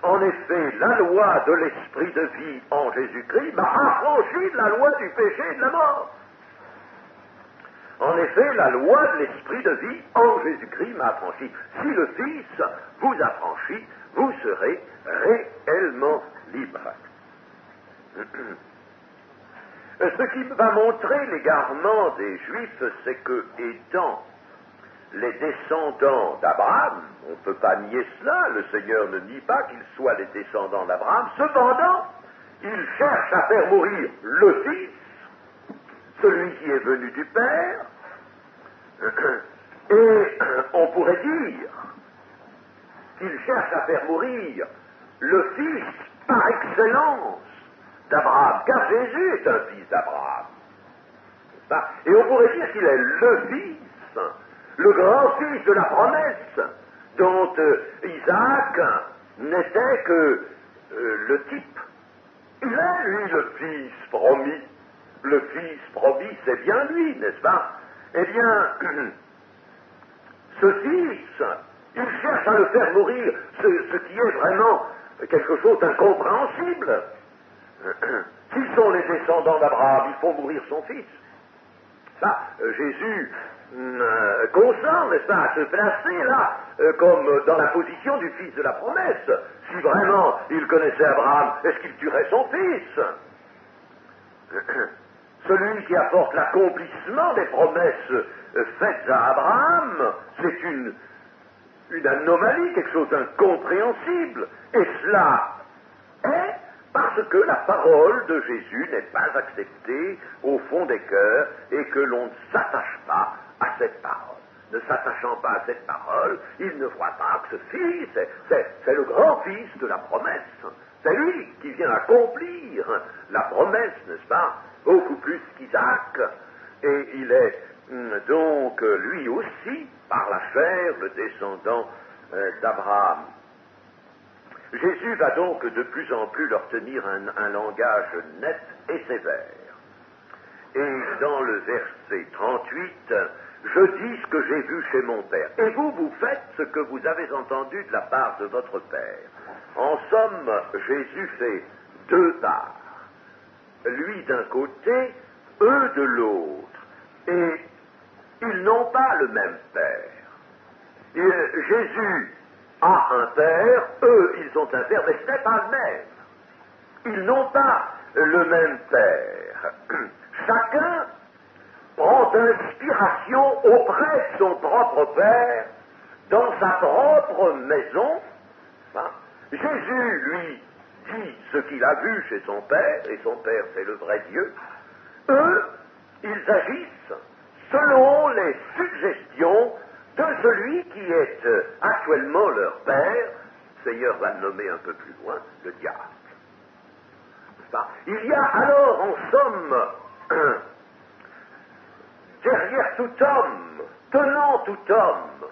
En effet, la loi de l'esprit de vie en Jésus-Christ m'a affranchi de la loi du péché et de la mort. En effet, la loi de l'esprit de vie en Jésus-Christ m'a affranchi. Si le Fils vous affranchit, vous serez réellement libre. Ce qui va montrer l'égarement des Juifs, c'est que, étant les descendants d'Abraham, on ne peut pas nier cela, le Seigneur ne nie pas qu'ils soient les descendants d'Abraham, cependant, ils cherchent à faire mourir le Fils celui qui est venu du Père, et on pourrait dire qu'il cherche à faire mourir le fils par excellence d'Abraham, car Jésus est un fils d'Abraham. Et on pourrait dire qu'il est le fils, le grand-fils de la promesse, dont Isaac n'était que le type. Il est, lui, le fils promis. Le fils promis, c'est bien lui, n'est-ce pas? Eh bien, ce fils, il cherche à le faire mourir, ce qui est vraiment quelque chose d'incompréhensible. S'ils sont les descendants d'Abraham, il faut mourir son fils. Ça, Jésus consent, n'est-ce pas, à se placer là, comme dans la position du fils de la promesse. Si vraiment il connaissait Abraham, est-ce qu'il tuerait son fils? Celui qui apporte l'accomplissement des promesses faites à Abraham, c'est une anomalie, quelque chose d'incompréhensible. Et cela est parce que la parole de Jésus n'est pas acceptée au fond des cœurs et que l'on ne s'attache pas à cette parole. Ne s'attachant pas à cette parole, il ne voit pas que ce fils, c'est le grand-fils de la promesse. C'est lui qui vient accomplir la promesse, n'est-ce pas? Beaucoup plus qu'Isaac. Et il est donc lui aussi, par la chair, le descendant d'Abraham. Jésus va donc de plus en plus leur tenir un langage net et sévère. Et dans le verset 38, « Je dis ce que j'ai vu chez mon Père, et vous, vous faites ce que vous avez entendu de la part de votre Père. » En somme, Jésus fait deux parts. Lui d'un côté, eux de l'autre. Et ils n'ont pas le même Père. Et Jésus a un Père, eux, ils ont un Père, mais ce n'est pas le même. Ils n'ont pas le même Père. Chacun prend inspiration auprès de son propre Père, dans sa propre maison. Jésus, lui, dit ce qu'il a vu chez son Père, et son Père, c'est le vrai Dieu. Eux, ils agissent selon les suggestions de celui qui est actuellement leur Père. Le Seigneur va le nommer un peu plus loin, le diable. Il y a alors, en somme, derrière tout homme, tenant tout homme,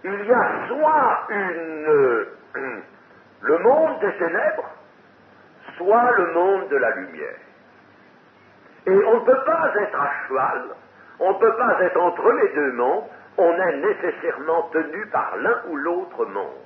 il y a soit le monde des ténèbres, soit le monde de la lumière. Et on ne peut pas être à cheval, on ne peut pas être entre les deux mondes, on est nécessairement tenu par l'un ou l'autre monde.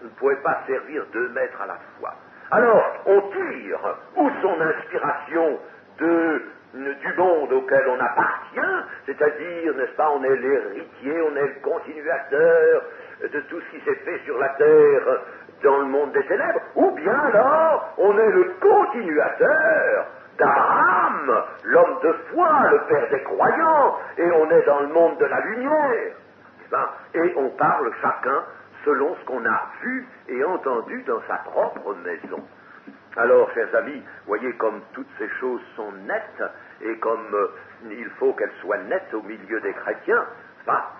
Vous ne pouvez pas servir 2 maîtres à la fois. Alors, on tire ou son inspiration du monde auquel on appartient, c'est-à-dire, n'est-ce pas, on est l'héritier, on est le continuateur de tout ce qui s'est fait sur la terre dans le monde des ténèbres, ou bien alors, on est le continuateur d'Abraham, l'homme de foi, le père des croyants, et on est dans le monde de la lumière. Et on parle chacun selon ce qu'on a vu et entendu dans sa propre maison. Alors, chers amis, voyez comme toutes ces choses sont nettes, et comme il faut qu'elles soient nettes au milieu des chrétiens,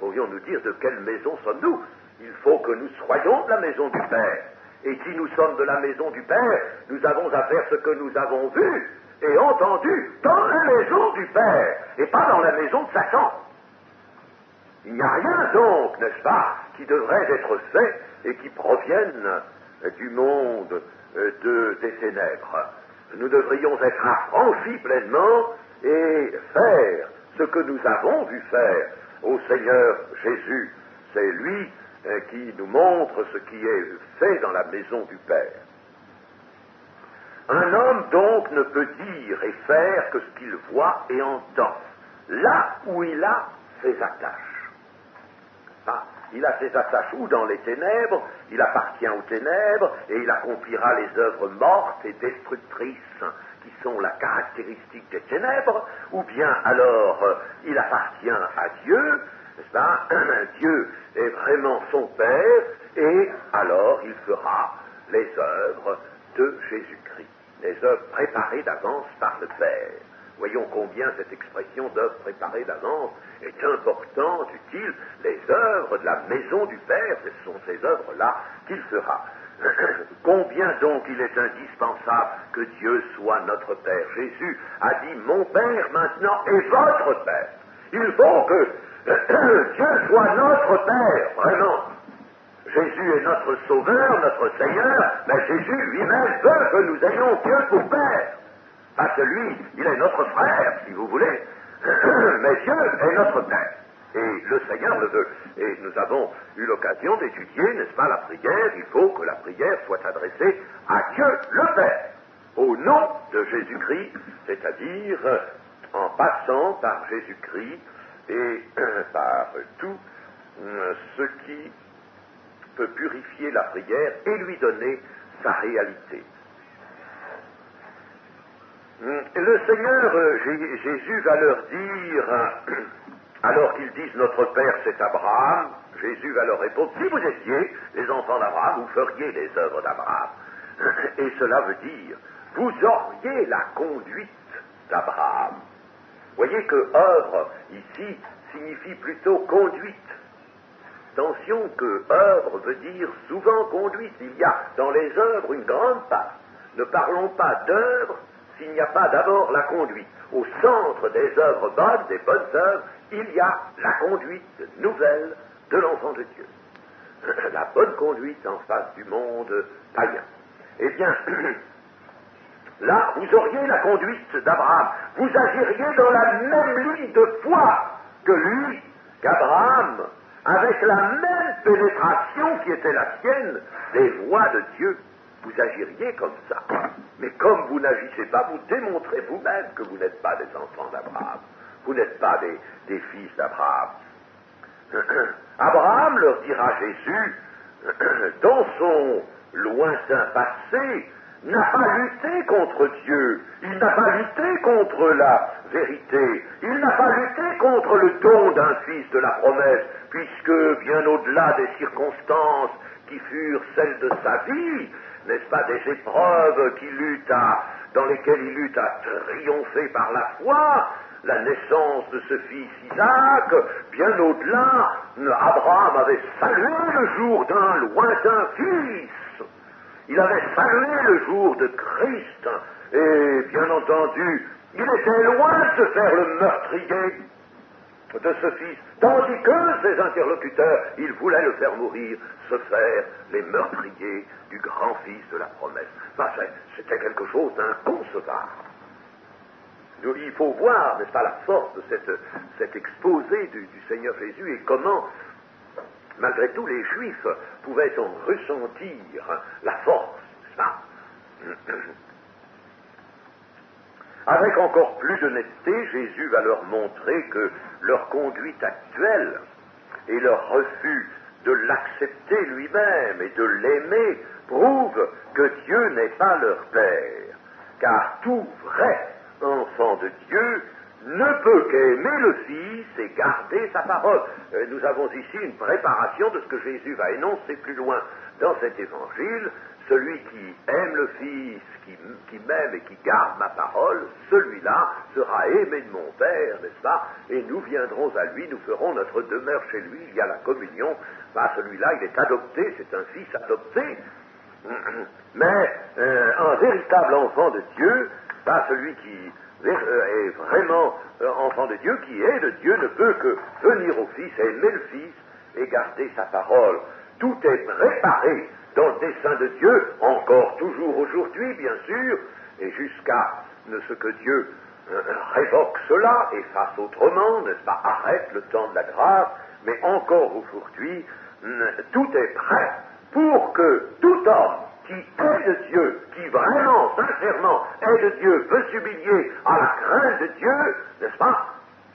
pourrions-nous dire de quelle maison sommes-nous? Il faut que nous soyons de la maison du Père. Et si nous sommes de la maison du Père, nous avons à faire ce que nous avons vu et entendu dans la maison du Père, et pas dans la maison de Satan. Il n'y a rien donc, n'est-ce pas, qui devrait être fait et qui provienne du monde des ténèbres. Nous devrions être affranchis pleinement et faire ce que nous avons vu faire au Seigneur Jésus. C'est lui qui nous montre ce qui est fait dans la maison du Père. Un homme donc ne peut dire et faire que ce qu'il voit et entend, là où il a ses attaches. Il a ses attaches ou dans les ténèbres, il appartient aux ténèbres, et il accomplira les œuvres mortes et destructrices qui sont la caractéristique des ténèbres, ou bien alors il appartient à Dieu, n'est-ce pas? Dieu est vraiment son Père, et alors il fera les œuvres de Jésus-Christ, les œuvres préparées d'avance par le Père. Voyons combien cette expression d'œuvre préparée d'avance est importante, utile. Les œuvres de la maison du Père, ce sont ces œuvres-là qu'il fera. Combien donc il est indispensable que Dieu soit notre Père. Jésus a dit, mon Père maintenant est votre Père. Il faut que Dieu soit notre Père, vraiment. Jésus est notre Sauveur, notre Seigneur, mais Jésus lui-même veut que nous ayons Dieu pour Père. Parce que lui, il est notre frère, si vous voulez, mais Dieu est notre Père. Et le Seigneur le veut. Et nous avons eu l'occasion d'étudier, n'est-ce pas, la prière. Il faut que la prière soit adressée à Dieu le Père, au nom de Jésus-Christ, c'est-à-dire en passant par Jésus-Christ et par tout ce qui peut purifier la prière et lui donner sa réalité. Le Seigneur Jésus va leur dire, alors qu'ils disent notre Père c'est Abraham, Jésus va leur répondre, si vous étiez les enfants d'Abraham, vous feriez les œuvres d'Abraham. Et cela veut dire, vous auriez la conduite d'Abraham. Voyez que œuvre ici signifie plutôt conduite. Attention que œuvre veut dire souvent conduite. Il y a dans les œuvres une grande part. Ne parlons pas d'œuvre s'il n'y a pas d'abord la conduite. Au centre des œuvres bonnes, des bonnes œuvres, il y a la conduite nouvelle de l'enfant de Dieu. La bonne conduite en face du monde païen. Eh bien, là, vous auriez la conduite d'Abraham. Vous agiriez dans la même ligne de foi que lui, qu'Abraham, avec la même pénétration qui était la sienne des voies de Dieu. Vous agiriez comme ça. Mais comme vous n'agissez pas, vous démontrez vous-même que vous n'êtes pas des enfants d'Abraham. Vous n'êtes pas des fils d'Abraham. Abraham, leur dira Jésus, dans son lointain passé, n'a pas lutté contre Dieu, il n'a pas lutté contre la vérité, il n'a pas lutté contre le don d'un fils de la promesse, puisque bien au-delà des circonstances qui furent celles de sa vie, n'est-ce pas, des épreuves dans lesquelles il eut à triompher par la foi, la naissance de ce fils Isaac, bien au-delà, Abraham avait salué le jour d'un lointain fils. Il avait salué le jour de Christ, et bien entendu, il était loin de se faire le meurtrier de ce fils, tandis que ses interlocuteurs, ils voulaient le faire mourir, se faire les meurtriers du grand fils de la promesse. Enfin, c'était quelque chose d'inconcevable. Il faut voir, n'est-ce pas, la force de cet exposé du Seigneur Jésus et comment, malgré tout, les Juifs pouvaient en ressentir la force, n'est-ce pas? Avec encore plus d'honnêteté, Jésus va leur montrer que leur conduite actuelle et leur refus de l'accepter lui-même et de l'aimer prouve que Dieu n'est pas leur Père, car tout vrai enfant de Dieu ne peut qu'aimer le Fils et garder sa parole. Nous avons ici une préparation de ce que Jésus va énoncer plus loin dans cet évangile. Celui qui aime le Fils, qui m'aime et qui garde ma parole, celui-là sera aimé de mon Père, n'est-ce pas? Et nous viendrons à lui, nous ferons notre demeure chez lui, il y a la communion. Celui-là, il est adopté, c'est un fils adopté. Mais un véritable enfant de Dieu, celui qui est vraiment enfant de Dieu, qui est de Dieu, ne peut que venir au Fils, aimer le Fils et garder sa parole. Tout est préparé dans le dessein de Dieu, encore toujours aujourd'hui, bien sûr, et jusqu'à ce que Dieu révoque cela et fasse autrement, n'est-ce pas, arrête le temps de la grâce, mais encore aujourd'hui, tout est prêt pour que tout homme qui est de Dieu, qui vraiment, sincèrement est de Dieu, veut s'humilier à la crainte de Dieu, n'est-ce pas,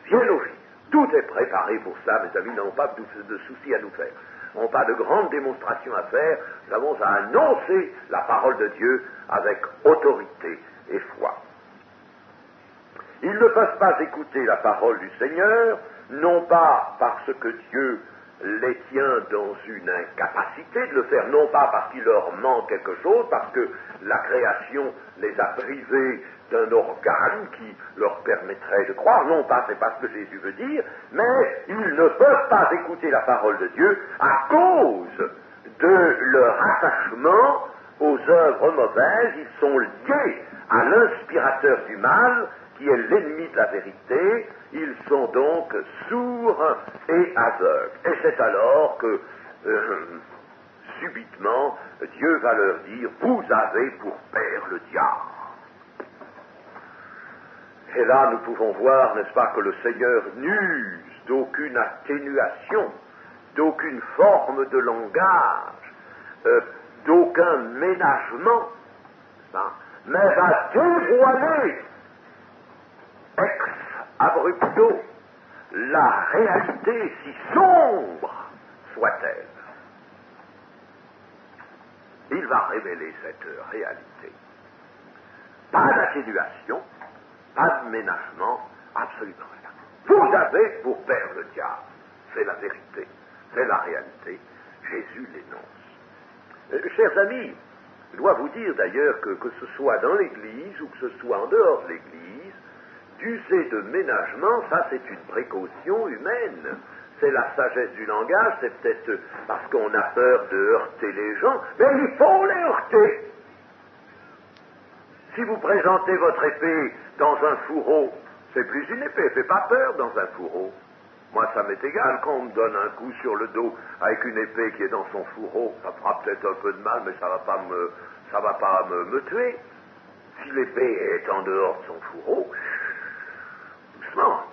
vienne au Fils. Tout est préparé pour cela, mes amis, n'avons pas de soucis à nous faire. Nous n'avons pas de grandes démonstrations à faire, nous avons à annoncer la parole de Dieu avec autorité et foi. Ils ne peuvent pas écouter la parole du Seigneur, non pas parce que Dieu les tient dans une incapacité de le faire, non pas parce qu'il leur manque quelque chose, parce que la création les a privés d'un organe qui leur permettrait de croire, non pas, c'est pas ce que Jésus veut dire, mais ils ne peuvent pas écouter la parole de Dieu à cause de leur attachement aux œuvres mauvaises. Ils sont liés à l'inspirateur du mal, qui est l'ennemi de la vérité. Ils sont donc sourds et aveugles. Et c'est alors que, subitement, Dieu va leur dire, vous avez pour père le diable. Et là, nous pouvons voir, n'est-ce pas, que le Seigneur n'use d'aucune atténuation, d'aucune forme de langage, d'aucun ménagement, mais va dévoiler ex abrupto la réalité, si sombre soit-elle. Il va révéler cette réalité. Pas d'atténuation, pas de ménagement, absolument rien. Vous avez pour père le diable. C'est la vérité, c'est la réalité. Jésus l'énonce. Chers amis, je dois vous dire d'ailleurs que ce soit dans l'Église ou que ce soit en dehors de l'Église, d'user de ménagement, ça c'est une précaution humaine. C'est la sagesse du langage, c'est peut-être parce qu'on a peur de heurter les gens, mais il faut les heurter. Si vous présentez votre épée dans un fourreau, c'est plus une épée, fait pas peur dans un fourreau. Moi, ça m'est égal quand on me donne un coup sur le dos avec une épée qui est dans son fourreau. Ça fera peut-être un peu de mal, mais ça va pas me tuer. Si l'épée est en dehors de son fourreau, doucement,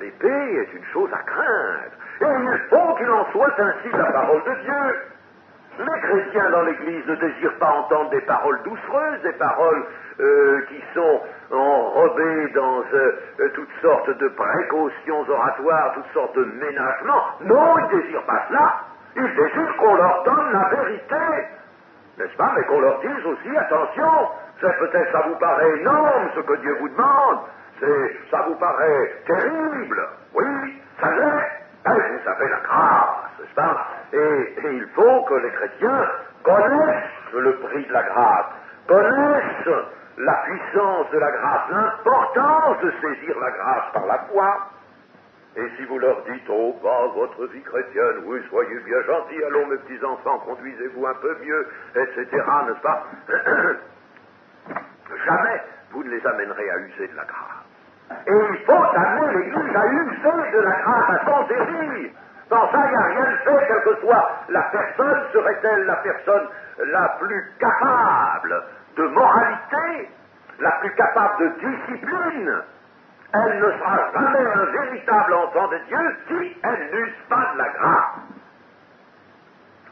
l'épée est une chose à craindre. Et il faut qu'il en soit ainsi de la parole de Dieu. Les chrétiens dans l'Église ne désirent pas entendre des paroles doucereuses, des paroles qui sont enrobées dans toutes sortes de précautions oratoires, toutes sortes de ménagements. Non, ils ne désirent pas cela. Ils désirent qu'on leur donne la vérité. N'est-ce pas? Mais qu'on leur dise aussi, attention, c'est peut-être, ça vous paraît énorme ce que Dieu vous demande, ça vous paraît terrible, oui, ça l'est, mais vous avez la grâce, n'est-ce pas? Et il faut que les chrétiens connaissent le prix de la grâce, connaissent la puissance de la grâce, l'importance de saisir la grâce par la foi. Et si vous leur dites, oh, bah, votre vie chrétienne, oui, soyez bien gentils, allons, mes petits-enfants, conduisez-vous un peu mieux, etc., n'est-ce pas? Jamais vous ne les amènerez à user de la grâce. Et il faut amener l'Église à user de la grâce, à s'en servir. Sans ça, il n'y a rien de fait, quelle que soit la personne, serait-elle la personne la plus capable de moralité, la plus capable de discipline. Elle ne sera jamais un véritable enfant de Dieu si elle n'use pas de la grâce.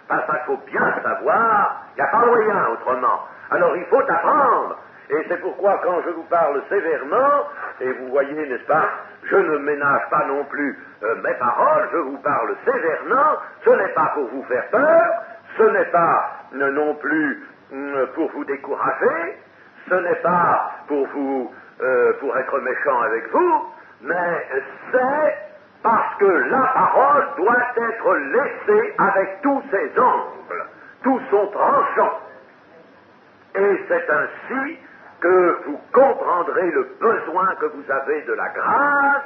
Parce qu'il faut bien savoir, il n'y a pas moyen autrement. Alors il faut apprendre. Et c'est pourquoi quand je vous parle sévèrement, et vous voyez, n'est-ce pas, je ne ménage pas non plus mes paroles, je vous parle sévèrement, ce n'est pas pour vous faire peur, ce n'est pas non plus pour vous décourager, ce n'est pas pour être méchant avec vous, mais c'est parce que la parole doit être laissée avec tous ses angles, tout son tranchant. Et c'est ainsi que vous comprendrez le besoin que vous avez de la grâce,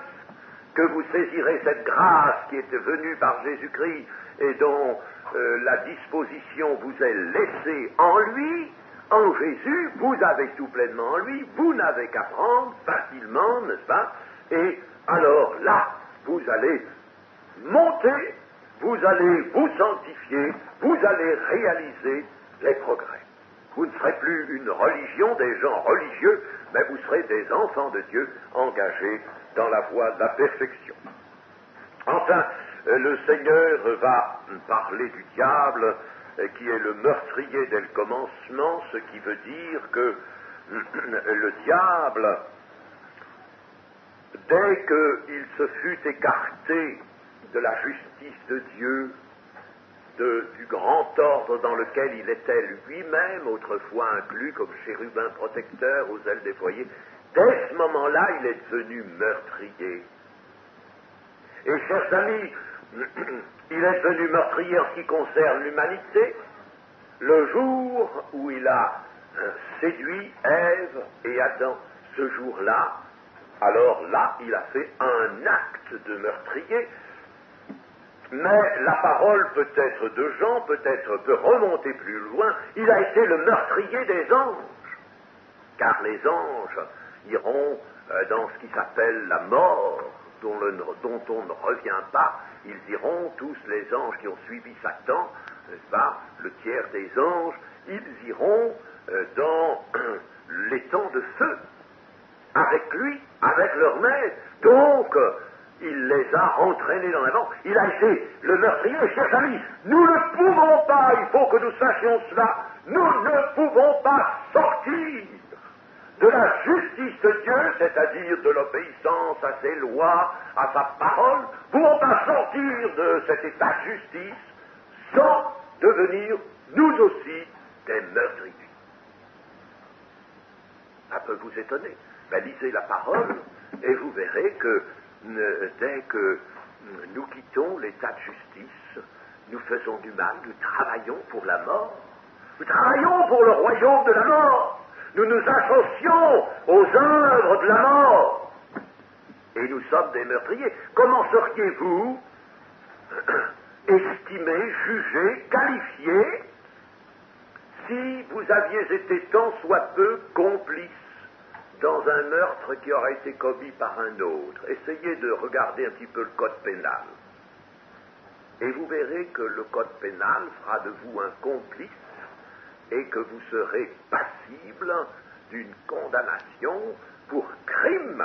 que vous saisirez cette grâce qui est venue par Jésus-Christ et dont la disposition vous est laissée en lui. En Jésus, vous avez tout pleinement en lui, vous n'avez qu'à prendre facilement, n'est-ce pas? Et alors là, vous allez monter, vous allez vous sanctifier, vous allez réaliser les progrès. Vous ne serez plus une religion, des gens religieux, mais vous serez des enfants de Dieu engagés dans la voie de la perfection. Enfin, le Seigneur va parler du diable, qui est le meurtrier dès le commencement, ce qui veut dire que le diable, dès qu'il se fut écarté de la justice de Dieu, du grand ordre dans lequel il était lui-même autrefois inclus comme chérubin protecteur aux ailes déployées, dès ce moment-là, il est devenu meurtrier. Et chers amis, il est devenu meurtrier en ce qui concerne l'humanité, le jour où il a séduit Ève et Adam, ce jour-là, alors là, il a fait un acte de meurtrier, mais la parole peut-être de Jean, peut-être peut remonter plus loin, il a été le meurtrier des anges, car les anges iront dans ce qui s'appelle la mort, dont on ne revient pas, ils iront, tous les anges qui ont suivi Satan, n'est-ce pas, le tiers des anges, ils iront dans les temps de feu, avec lui, avec leur maître. Donc, il les a entraînés dans la mort. Il a été le meurtrier, chers amis. Nous ne pouvons pas, il faut que nous sachions cela, nous ne pouvons pas sortir de la justice de Dieu, c'est-à-dire de l'obéissance à ses lois, à sa parole. Nous ne pouvons pas sortir de cet état de justice sans devenir, nous aussi, des meurtriers. Ça peut vous étonner. Ben, lisez la parole et vous verrez que dès que nous quittons l'état de justice, nous faisons du mal, nous travaillons pour la mort, nous travaillons pour le royaume de la mort, nous nous associons aux œuvres de la mort, et nous sommes des meurtriers. Comment seriez-vous estimé, jugé, qualifié, si vous aviez été tant soit peu complice dans un meurtre qui aurait été commis par un autre? Essayez de regarder un petit peu le code pénal. Et vous verrez que le code pénal fera de vous un complice et que vous serez passible d'une condamnation pour crime.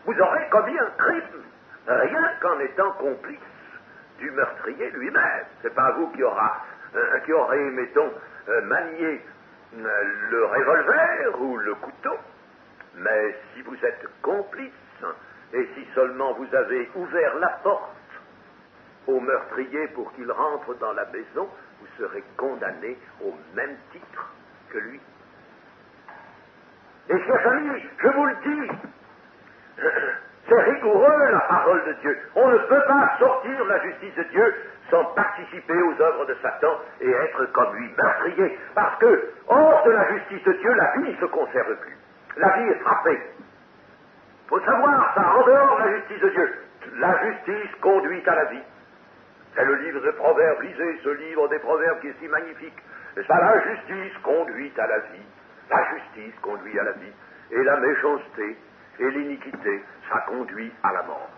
Vous aurez commis un crime, rien qu'en étant complice du meurtrier lui-même. C'est pas vous qui aurez, mettons, manié le revolver ou le couteau, mais si vous êtes complice, et si seulement vous avez ouvert la porte au meurtrier pour qu'il rentre dans la maison, vous serez condamné au même titre que lui. Et chers amis, je vous le dis, c'est rigoureux la parole de Dieu. On ne peut pas sortir de la justice de Dieu sans participer aux œuvres de Satan et être comme lui, meurtrier. Parce que, hors de la justice de Dieu, la vie ne se conserve plus. La vie est frappée. Il faut savoir ça, en dehors de la justice de Dieu. La justice conduit à la vie. C'est le livre des Proverbes, lisez ce livre des Proverbes qui est si magnifique. Et ça, la justice conduit à la vie. La justice conduit à la vie. Et la méchanceté et l'iniquité, ça conduit à la mort,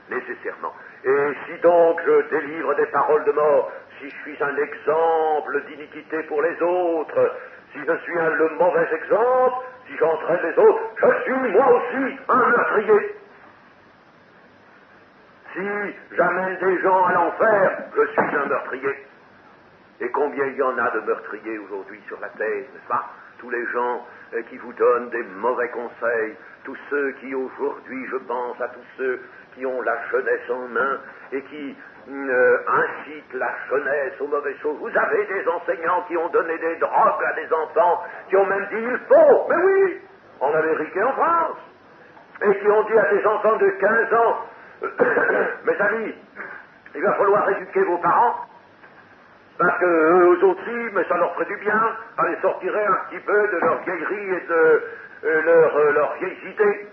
nécessairement. Et si donc je délivre des paroles de mort, si je suis un exemple d'iniquité pour les autres, si je suis le mauvais exemple, si j'entraîne les autres, je suis moi aussi un meurtrier. Si j'amène des gens à l'enfer, je suis un meurtrier. Et combien il y en a de meurtriers aujourd'hui sur la terre, n'est-ce pas? Tous les gens qui vous donnent des mauvais conseils, tous ceux qui aujourd'hui, je pense à tous ceux qui ont la jeunesse en main et qui incitent la jeunesse aux mauvaises choses. Vous avez des enseignants qui ont donné des drogues à des enfants, qui ont même dit il faut, mais oui, en Amérique et en France, et qui ont dit à des enfants de 15 ans, mes amis, il va falloir éduquer vos parents, parce que eux aussi, mais ça leur ferait du bien, ça les sortirait un petit peu de leur vieillerie et de leurs vieilles idées.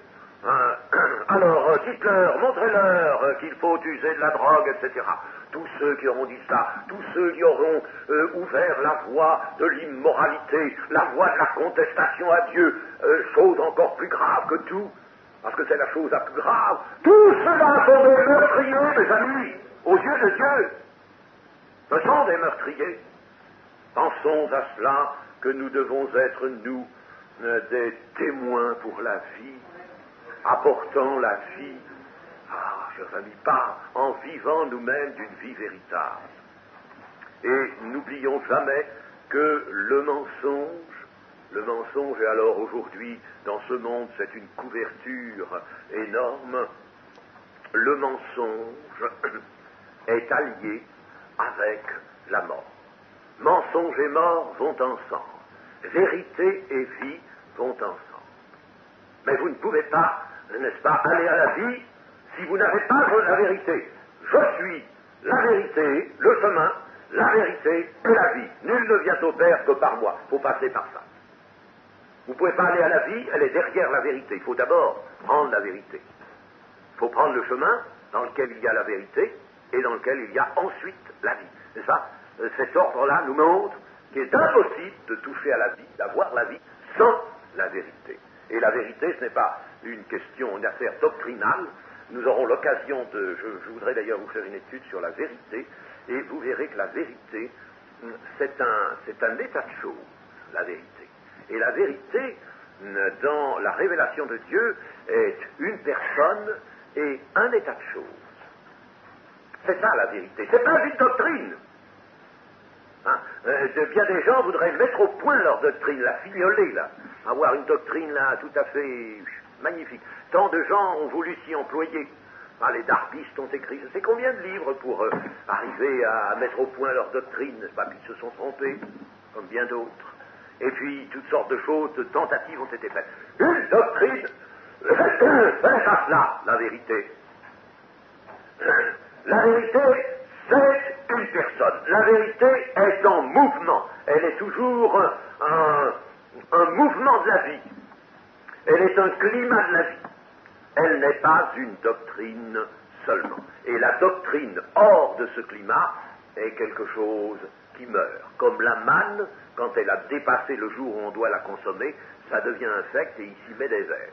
Alors, dites-leur, montrez-leur qu'il faut user de la drogue, etc. Tous ceux qui auront dit ça, tous ceux qui auront ouvert la voie de l'immoralité, la voie de la contestation à Dieu, chose encore plus grave que tout, parce que c'est la chose la plus grave, tout cela sont des meurtriers, mes amis, aux yeux de Dieu. Ce sont des meurtriers. Pensons à cela, que nous devons être, nous, des témoins pour la vie, apportant la vie, chers amis, pas en vivant nous-mêmes d'une vie véritable. Et n'oublions jamais que le mensonge, et alors aujourd'hui, dans ce monde, c'est une couverture énorme, le mensonge est allié avec la mort. Mensonge et mort vont ensemble. Vérité et vie vont ensemble. Mais vous ne pouvez pas, n'est-ce pas, aller à la vie si vous n'avez pas la vérité. je suis la vérité, le chemin, la vérité et la vie. Nul ne vient au Père que par moi. Il faut passer par ça. Vous ne pouvez pas aller à la vie, elle est derrière la vérité. Il faut d'abord prendre la vérité. Il faut prendre le chemin dans lequel il y a la vérité et dans lequel il y a ensuite la vie. C'est ça? Cet ordre-là nous montre qu'il est impossible de toucher à la vie, d'avoir la vie, sans la vérité. Et la vérité, ce n'est pas une question, une affaire doctrinale. Nous aurons l'occasion de... Je voudrais d'ailleurs vous faire une étude sur la vérité, et vous verrez que la vérité, c'est un état de choses, la vérité. Et la vérité, dans la révélation de Dieu, est une personne et un état de choses. C'est ça la vérité. C'est pas une doctrine. Hein? Bien des gens voudraient mettre au point leur doctrine, la fignoler, là. Avoir une doctrine, là, tout à fait magnifique. Tant de gens ont voulu s'y employer. Ah, les darpistes ont écrit, je sais combien de livres pour arriver à mettre au point leur doctrine, n'est-ce pas? Puis ils se sont trompés, comme bien d'autres. Et puis, toutes sortes de choses, de tentatives ont été faites. Une doctrine, c'est ça, là, la vérité. La vérité, c'est une personne. La vérité est en mouvement. Elle est toujours un mouvement de la vie. Elle est un climat de la vie. Elle n'est pas une doctrine seulement. Et la doctrine hors de ce climat est quelque chose qui meurt. Comme la manne, quand elle a dépassé le jour où on doit la consommer, ça devient infect et il s'y met des vers.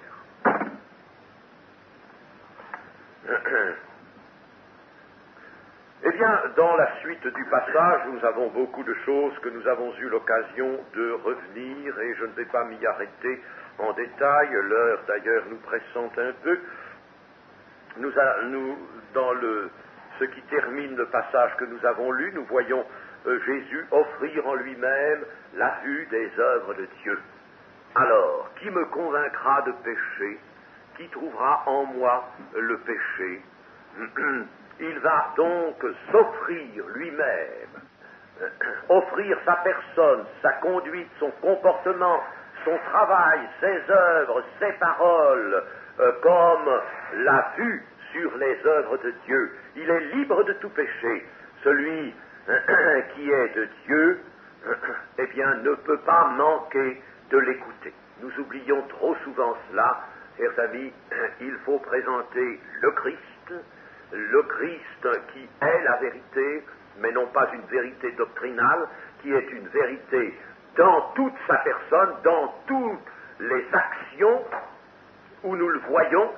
Eh bien, dans la suite du passage, nous avons beaucoup de choses que nous avons eu l'occasion de revenir et je ne vais pas m'y arrêter en détail. L'heure, d'ailleurs, nous pressant un peu. Nous, dans ce qui termine le passage que nous avons lu, nous voyons Jésus offrir en lui-même la vue des œuvres de Dieu. Alors, qui me convaincra de péché? Qui trouvera en moi le péché? Il va donc s'offrir lui-même, offrir sa personne, sa conduite, son comportement, son travail, ses œuvres, ses paroles, comme la vue sur les œuvres de Dieu. Il est libre de tout péché. Celui qui est de Dieu, eh bien, ne peut pas manquer de l'écouter. Nous oublions trop souvent cela. Chers amis, il faut présenter le Christ qui est la vérité, mais non pas une vérité doctrinale, qui est une vérité dans toute sa personne, dans toutes les actions où nous le voyons,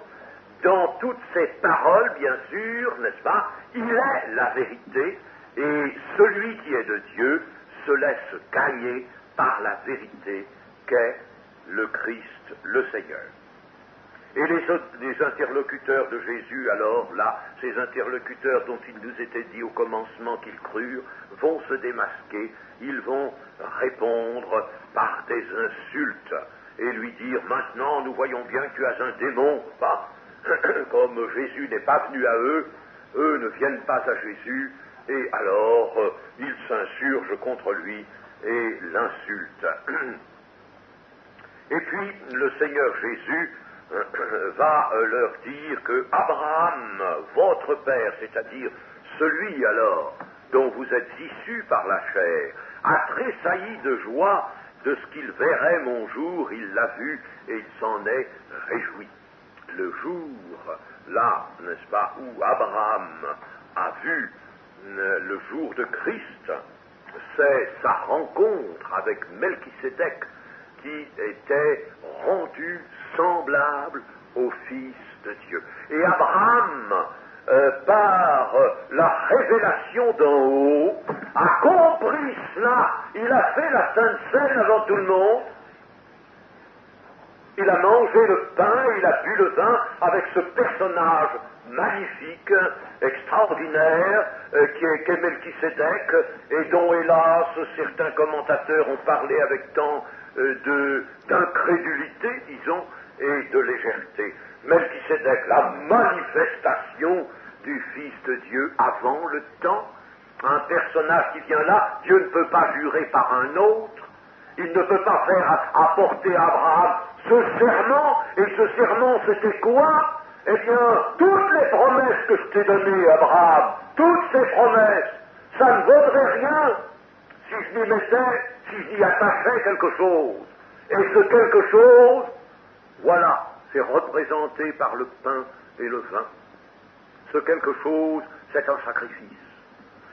dans toutes ses paroles, bien sûr, n'est-ce pas? Il est la vérité, et celui qui est de Dieu se laisse gagner par la vérité qu'est le Christ, le Seigneur. Et les interlocuteurs de Jésus, alors là, ces interlocuteurs dont il nous était dit au commencement qu'ils crurent, vont se démasquer, ils vont répondre par des insultes et lui dire, maintenant nous voyons bien que tu as un démon, pas comme Jésus n'est pas venu à eux, eux ne viennent pas à Jésus, et alors ils s'insurgent contre lui et l'insultent. Et puis le Seigneur Jésus va leur dire que Abraham, votre père, c'est-à-dire celui alors dont vous êtes issus par la chair, a tressailli de joie de ce qu'il verrait mon jour, il l'a vu et il s'en est réjoui. Le jour, là, n'est-ce pas, où Abraham a vu le jour de Christ, c'est sa rencontre avec Melchisédek qui était rendu semblable au Fils de Dieu. Et Abraham, par la révélation d'en haut, a compris cela. Il a fait la Sainte Seine avant tout le monde. Il a mangé le pain, il a bu le vin avec ce personnage magnifique, extraordinaire, qu'est Melchisédek, et dont, hélas, certains commentateurs ont parlé avec tant d'incrédulité, disons, et de légèreté. Melchisédek, la manifestation du Fils de Dieu avant le temps, un personnage qui vient là, Dieu ne peut pas jurer par un autre, il ne peut pas faire apporter à Abraham ce serment, et ce serment c'était quoi? eh bien, toutes les promesses que je t'ai données, Abraham, toutes ces promesses, ça ne vaudrait rien si je m'y mettais, si je m'y attachais quelque chose. Et ce quelque chose, voilà, c'est représenté par le pain et le vin. Ce quelque chose, c'est un sacrifice.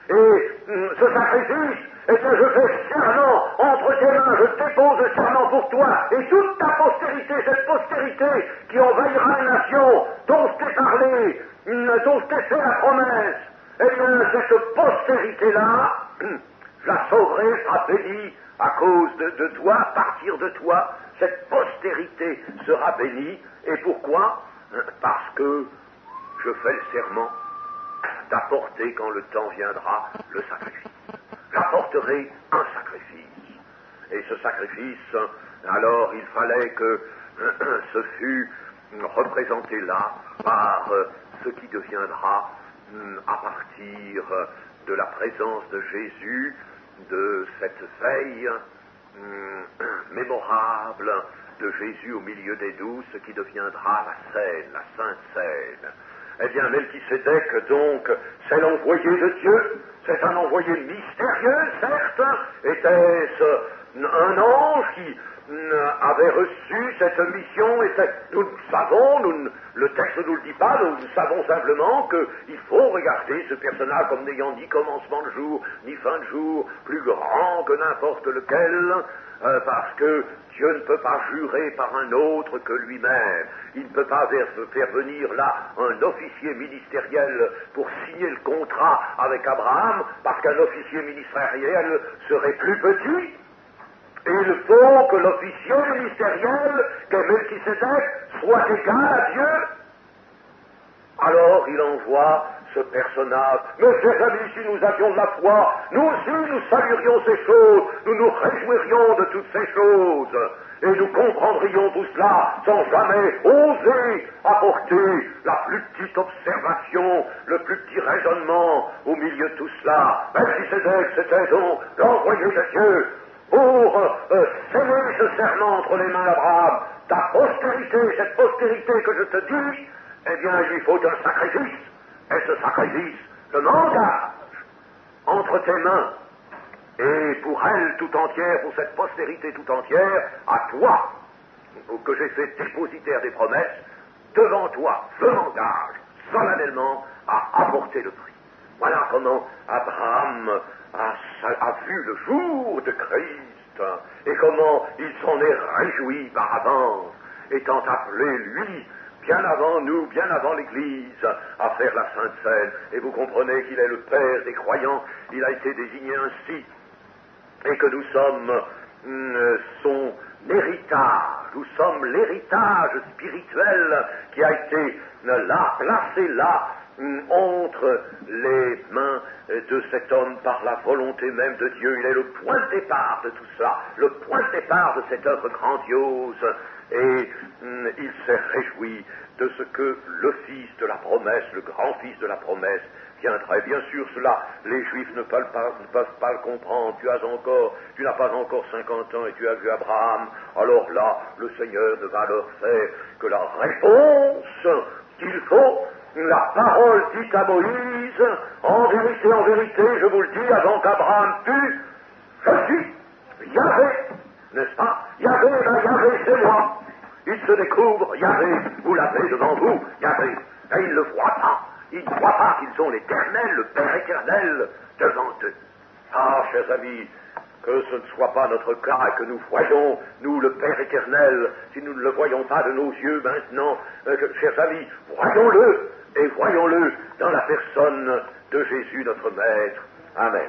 Et ce sacrifice, eh bien, je fais serment entre tes mains, je dépose le serment pour toi, et toute ta postérité, cette postérité qui envahira une nation, dont je t'ai parlé, dont je t'ai fait la promesse, eh bien, cette postérité-là, je la sauverai, sera bénie à cause de toi, à partir de toi, cette postérité sera bénie. Et pourquoi? Parce que je fais le serment d'apporter, quand le temps viendra, le sacrifice. J'apporterai un sacrifice. Et ce sacrifice, alors il fallait que ce fût représenté là par ce qui deviendra à partir de la présence de Jésus, de cette veille mémorable de Jésus au milieu des douze, ce qui deviendra la scène, la sainte scène. Eh bien, Melchisédek, donc, c'est l'envoyé de Dieu, c'est un envoyé mystérieux, certes, était-ce un ange qui avait reçu cette mission, et nous savons, le texte ne nous le dit pas, nous savons simplement qu'il faut regarder ce personnage comme n'ayant ni commencement de jour, ni fin de jour, plus grand que n'importe lequel, parce que Dieu ne peut pas jurer par un autre que lui-même. Il ne peut pas faire venir là un officier ministériel pour signer le contrat avec Abraham, parce qu'un officier ministériel serait plus petit. Et il faut que l'officier ministériel, qu'est Melchisédek, soit égal à Dieu. Alors il envoie ce personnage. Mais chers amis, si nous avions de la foi, nous aussi nous saluerions ces choses, nous nous réjouirions de toutes ces choses, et nous comprendrions tout cela sans jamais oser apporter la plus petite observation, le plus petit raisonnement au milieu de tout cela. Melchisédek, c'était donc l'envoyé de Dieu pour sceller ce serment entre les mains d'Abraham. Ta postérité, cette postérité que je te dis, eh bien, il faut un sacrifice. Et ce sacrifice, je m'engage entre tes mains, et pour elle tout entière, pour cette postérité tout entière, à toi, que j'ai fait dépositaire des promesses, devant toi, je m'engage solennellement à apporter le prix. Voilà comment Abraham a vu le jour de Christ, et comment il s'en est réjoui par avance, étant appelé, lui, bien avant nous, bien avant l'Église, à faire la Sainte Seine. Et vous comprenez qu'il est le Père des croyants, il a été désigné ainsi, et que nous sommes son héritage, nous sommes l'héritage spirituel qui a été là, placé là, entre les mains de cet homme par la volonté même de Dieu. Il est le point de départ de tout ça, le point de départ de cette œuvre grandiose, et il s'est réjoui de ce que le Fils de la promesse, le grand-fils de la promesse, viendrait. Bien sûr, cela, les Juifs ne peuvent pas le comprendre. Tu n'as pas encore 50 ans et tu as vu Abraham. Alors là, le Seigneur ne va leur faire que la réponse qu'il faut. La parole dite à Moïse, en vérité, je vous le dis, avant qu'Abraham tue, je suis Yahvé, n'est-ce pas? Yahvé, Yahvé, c'est moi. Il se découvre, Yahvé, vous l'avez devant vous, Yahvé. Et ils ne le voient pas. Ils ne voient pas qu'ils ont l'Éternel, le Père éternel, devant eux. Ah, chers amis, que ce ne soit pas notre cas et que nous voyons, nous, le Père éternel, si nous ne le voyons pas de nos yeux maintenant, chers amis, voyons-le, et voyons-le dans la personne de Jésus, notre Maître. Amen.